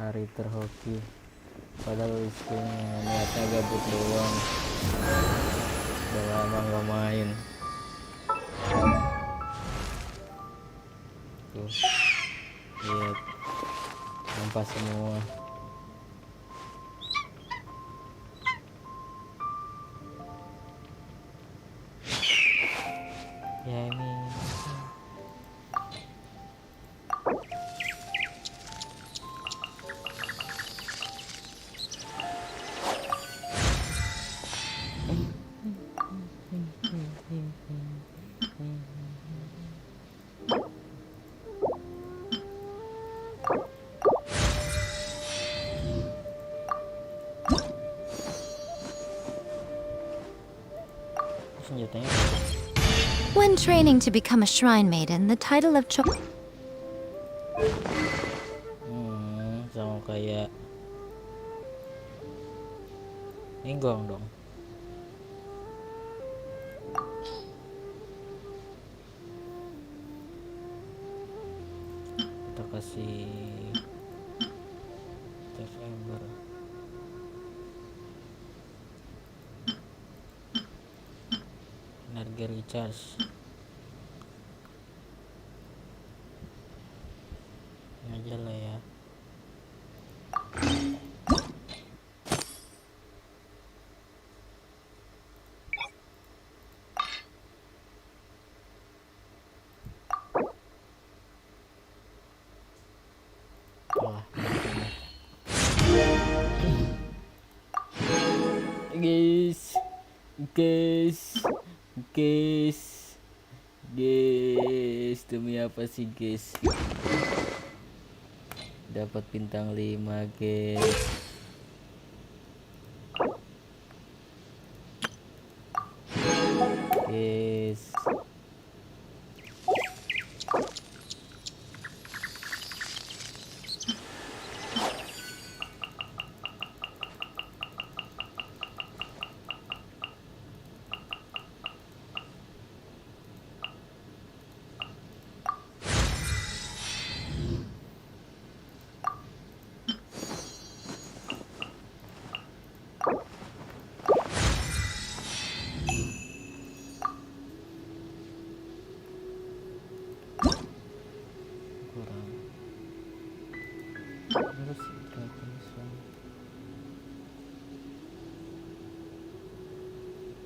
Hari terhoki. Padahal istrinya niatnya gabut doang. Udah lama gak main. Tuh, lihat, sampah semua. Yae Miko. When training to become a shrine maiden, the title of Sama kayak Ninggong dong. Kita kasih Desember. Energi recharge. Ini aja lah ya. Guys, demi apa sih guys? Dapat bintang 5 guys.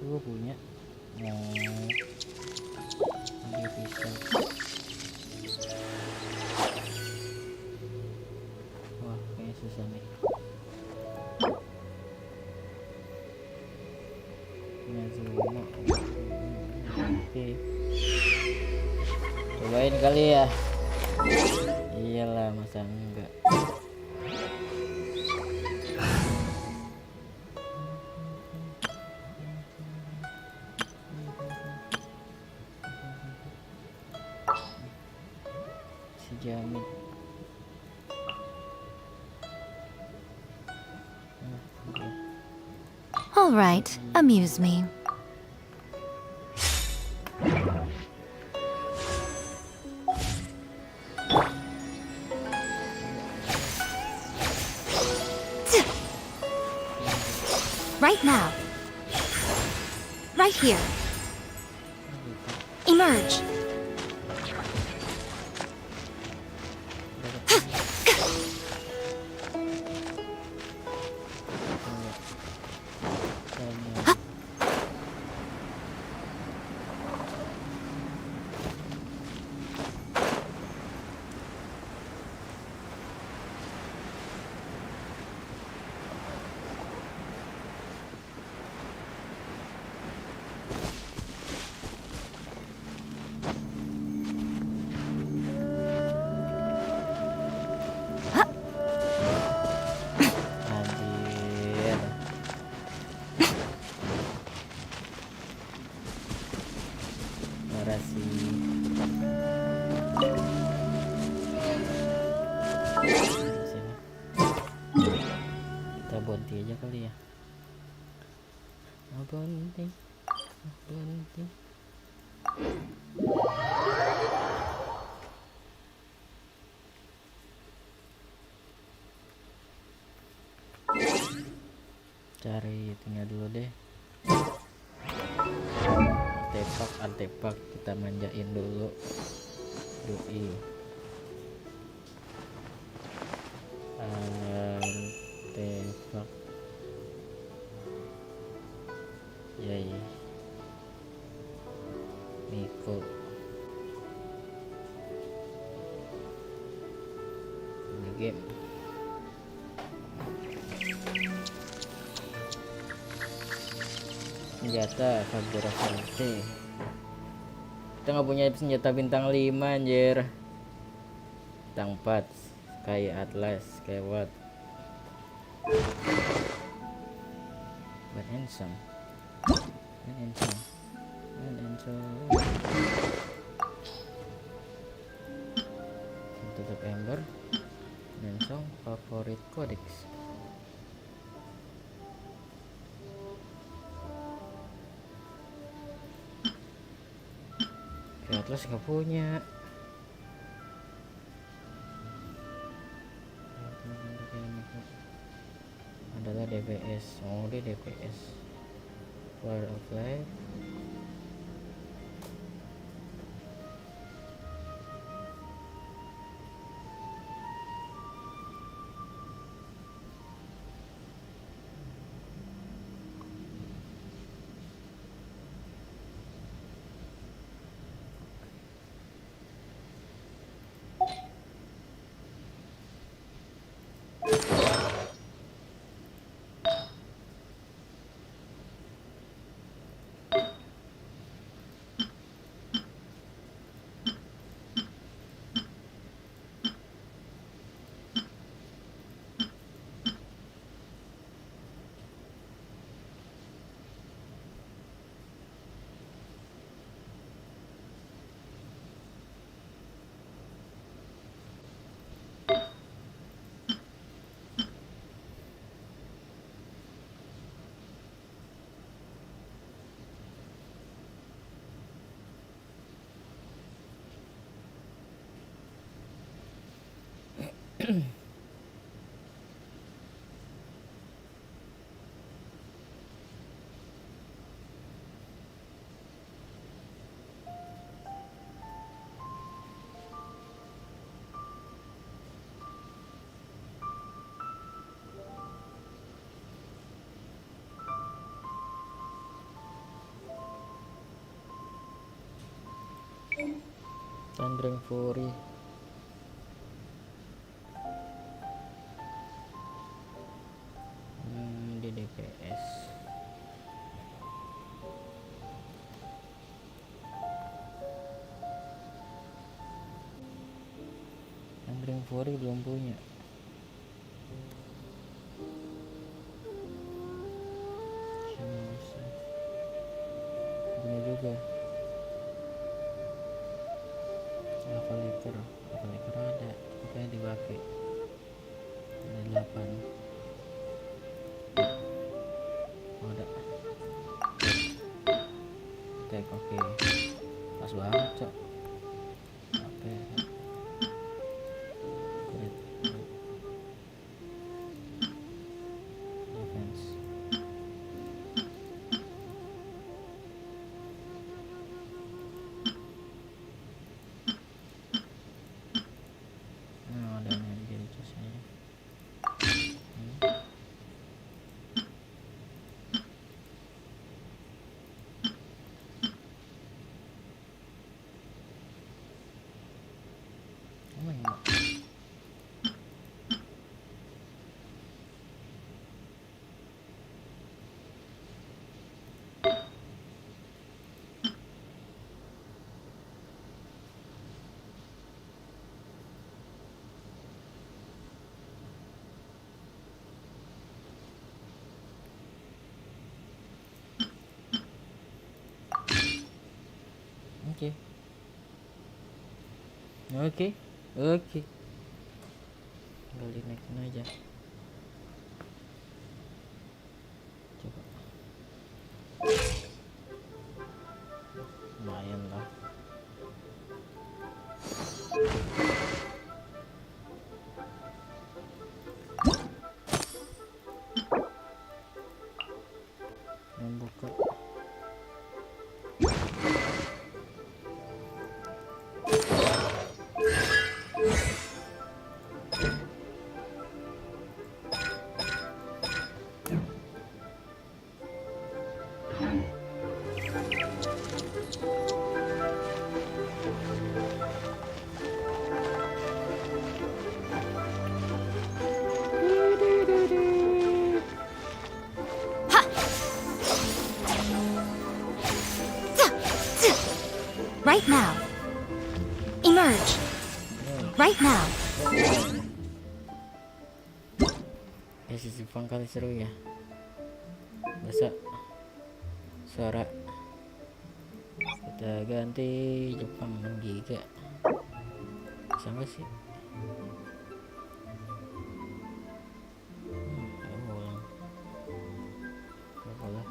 gue punya mau ambil pisau. Wah kayaknya susah nih. Oke, cobain kali ya. Iyalah, masa enggak. Si Jamit. All right, amuse me. Right now. Right here. Emerge. Kita bonti aja kali ya. Bonti. Cari itunya dulu deh. Artefak kita manjain dulu. Doi. Artefak. Yae Miko. Ini game. Senjata Fabura Forte. Kita nggak punya senjata bintang 5 anjir. Bintang 4 Sky Atlas Skyward. But handsome. Tutup ember dan song favorit codex. Atlas nggak punya. Adalah DPS. Oh, dia DPS. War of Life. Thundering Fury. Di DPS. Thundering Fury belum punya. Punya juga. Avaliker ada, pokoknya dipakai. Ada 8. Oh, ada. Oke. Pas banget, Cok. Oke. Great. Defense. Ada nih di atasnya. Oke. Tinggal dinaikin aja. Coba. Lumayan lah. Membuka. Right now. Emerge. Right now. Si Jepang kali seru ya. Masa suara kita ganti Jepang 6 giga. Bisa nggak sih? Ulang. Apalah.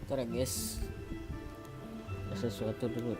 Bentar ya guys. Ada sesuatu dulu.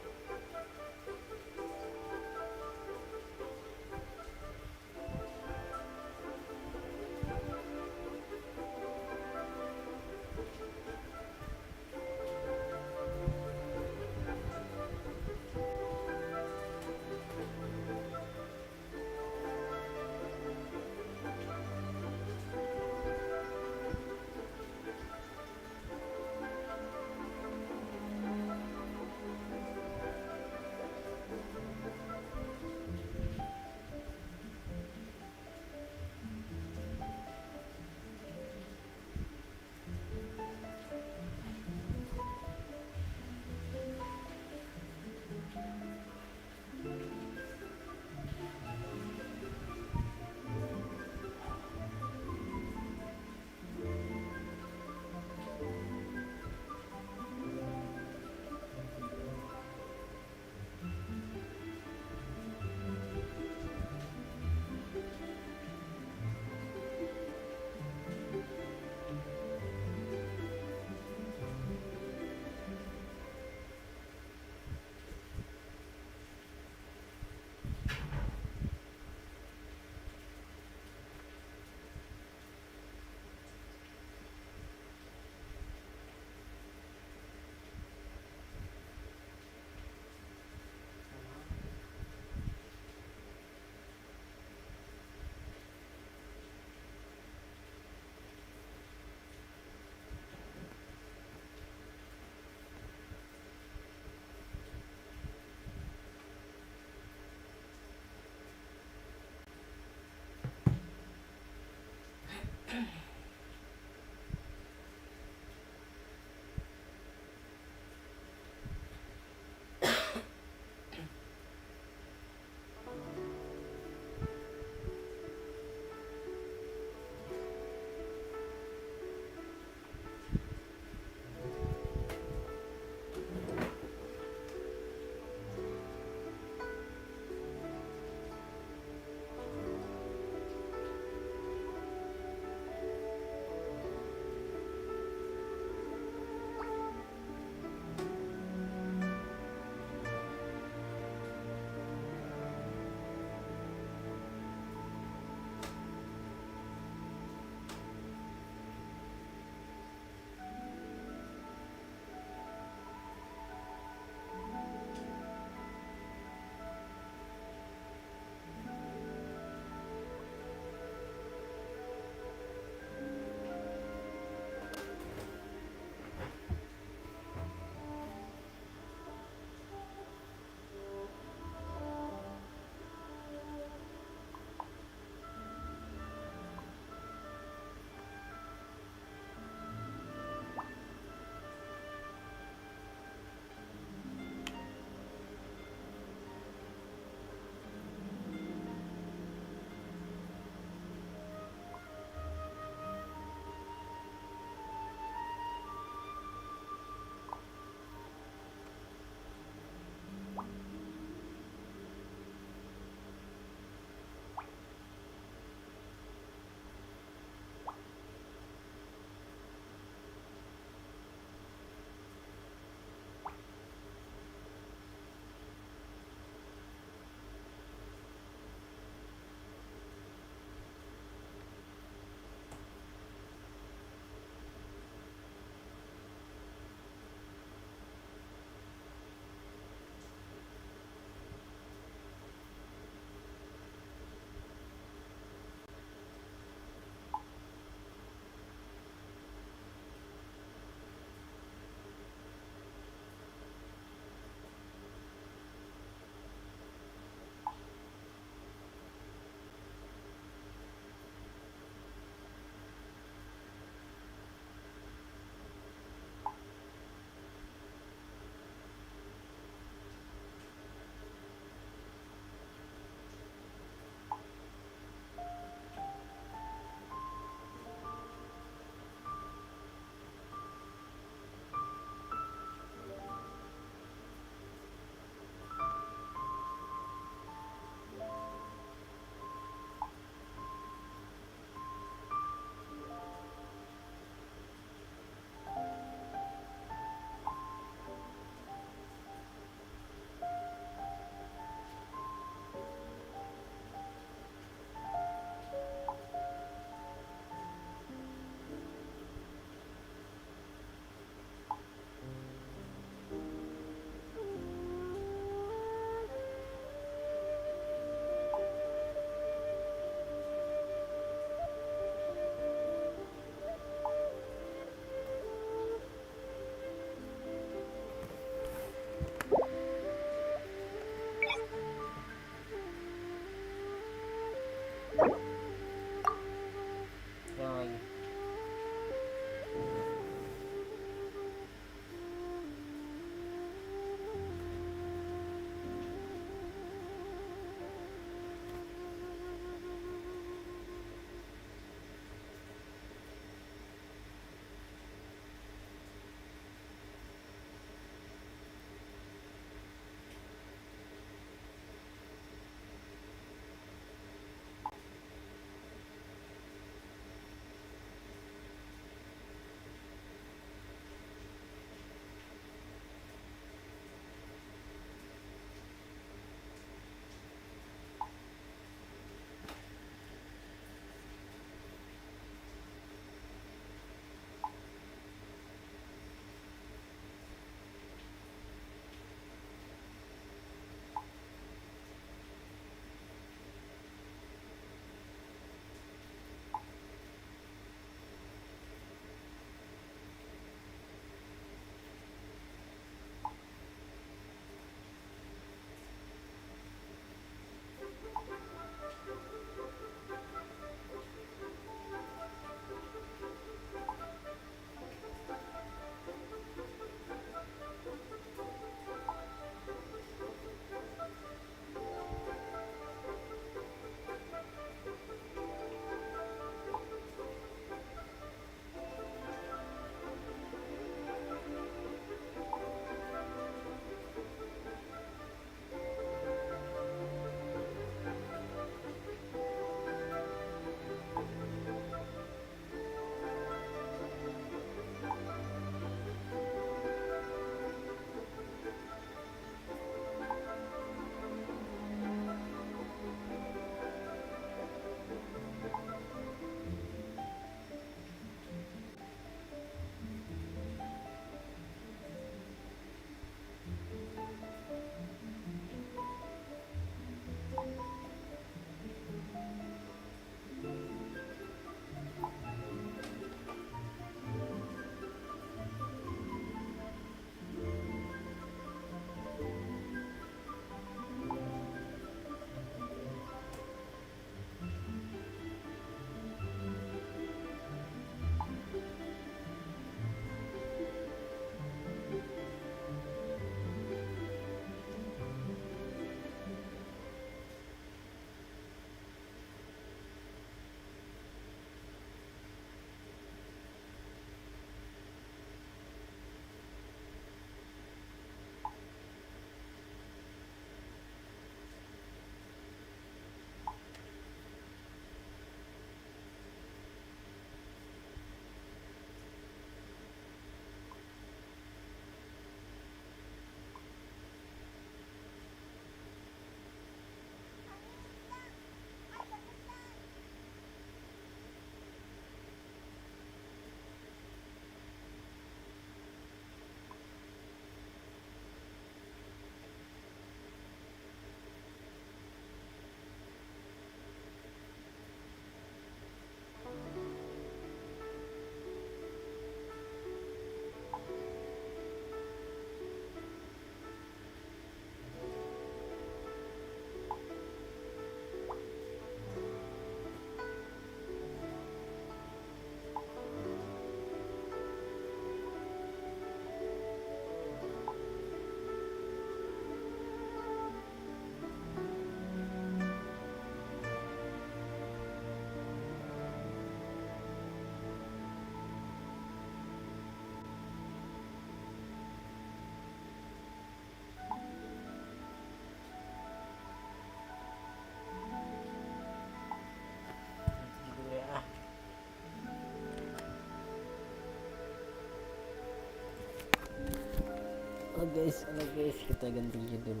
Halo guys, kita ganti judul.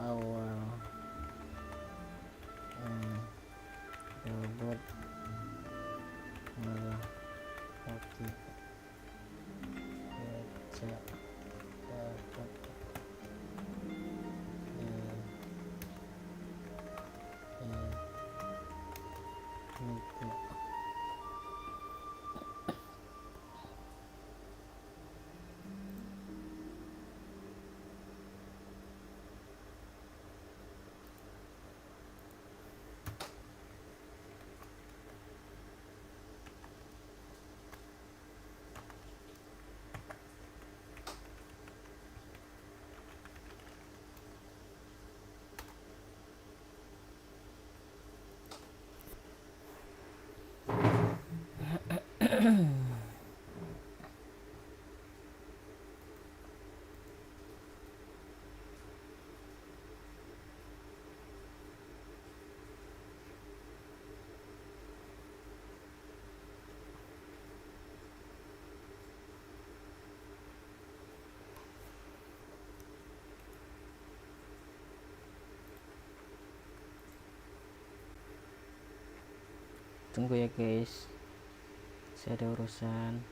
Awal gabut malah hoki gacha dapet Miko. Tunggu ya guys, saya ada urusan.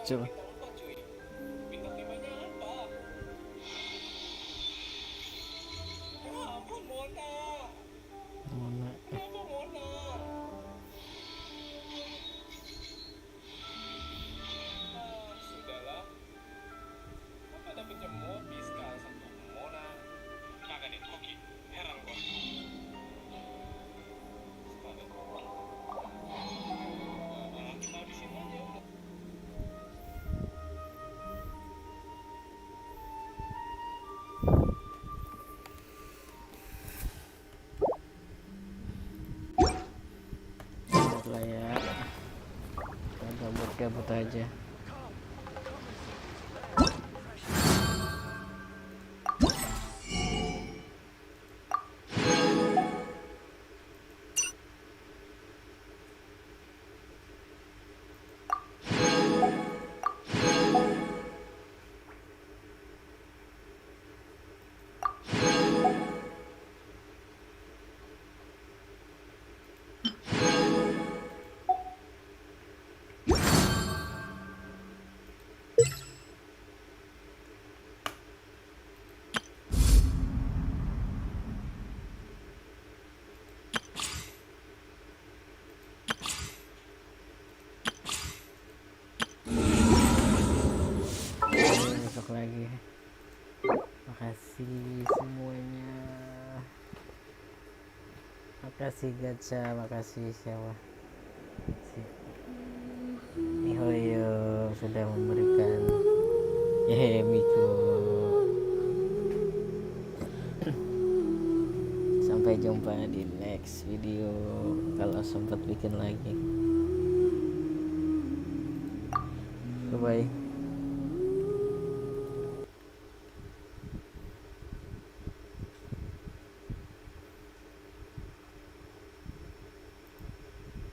Coba. Lah ya, gabut aja. Besok lagi. Makasih semuanya. Makasih gacha, makasih siapa? Mihoyo sudah memberikan Yae Miko. Sampai jumpa di next video kalau sempat bikin lagi. Bye bye.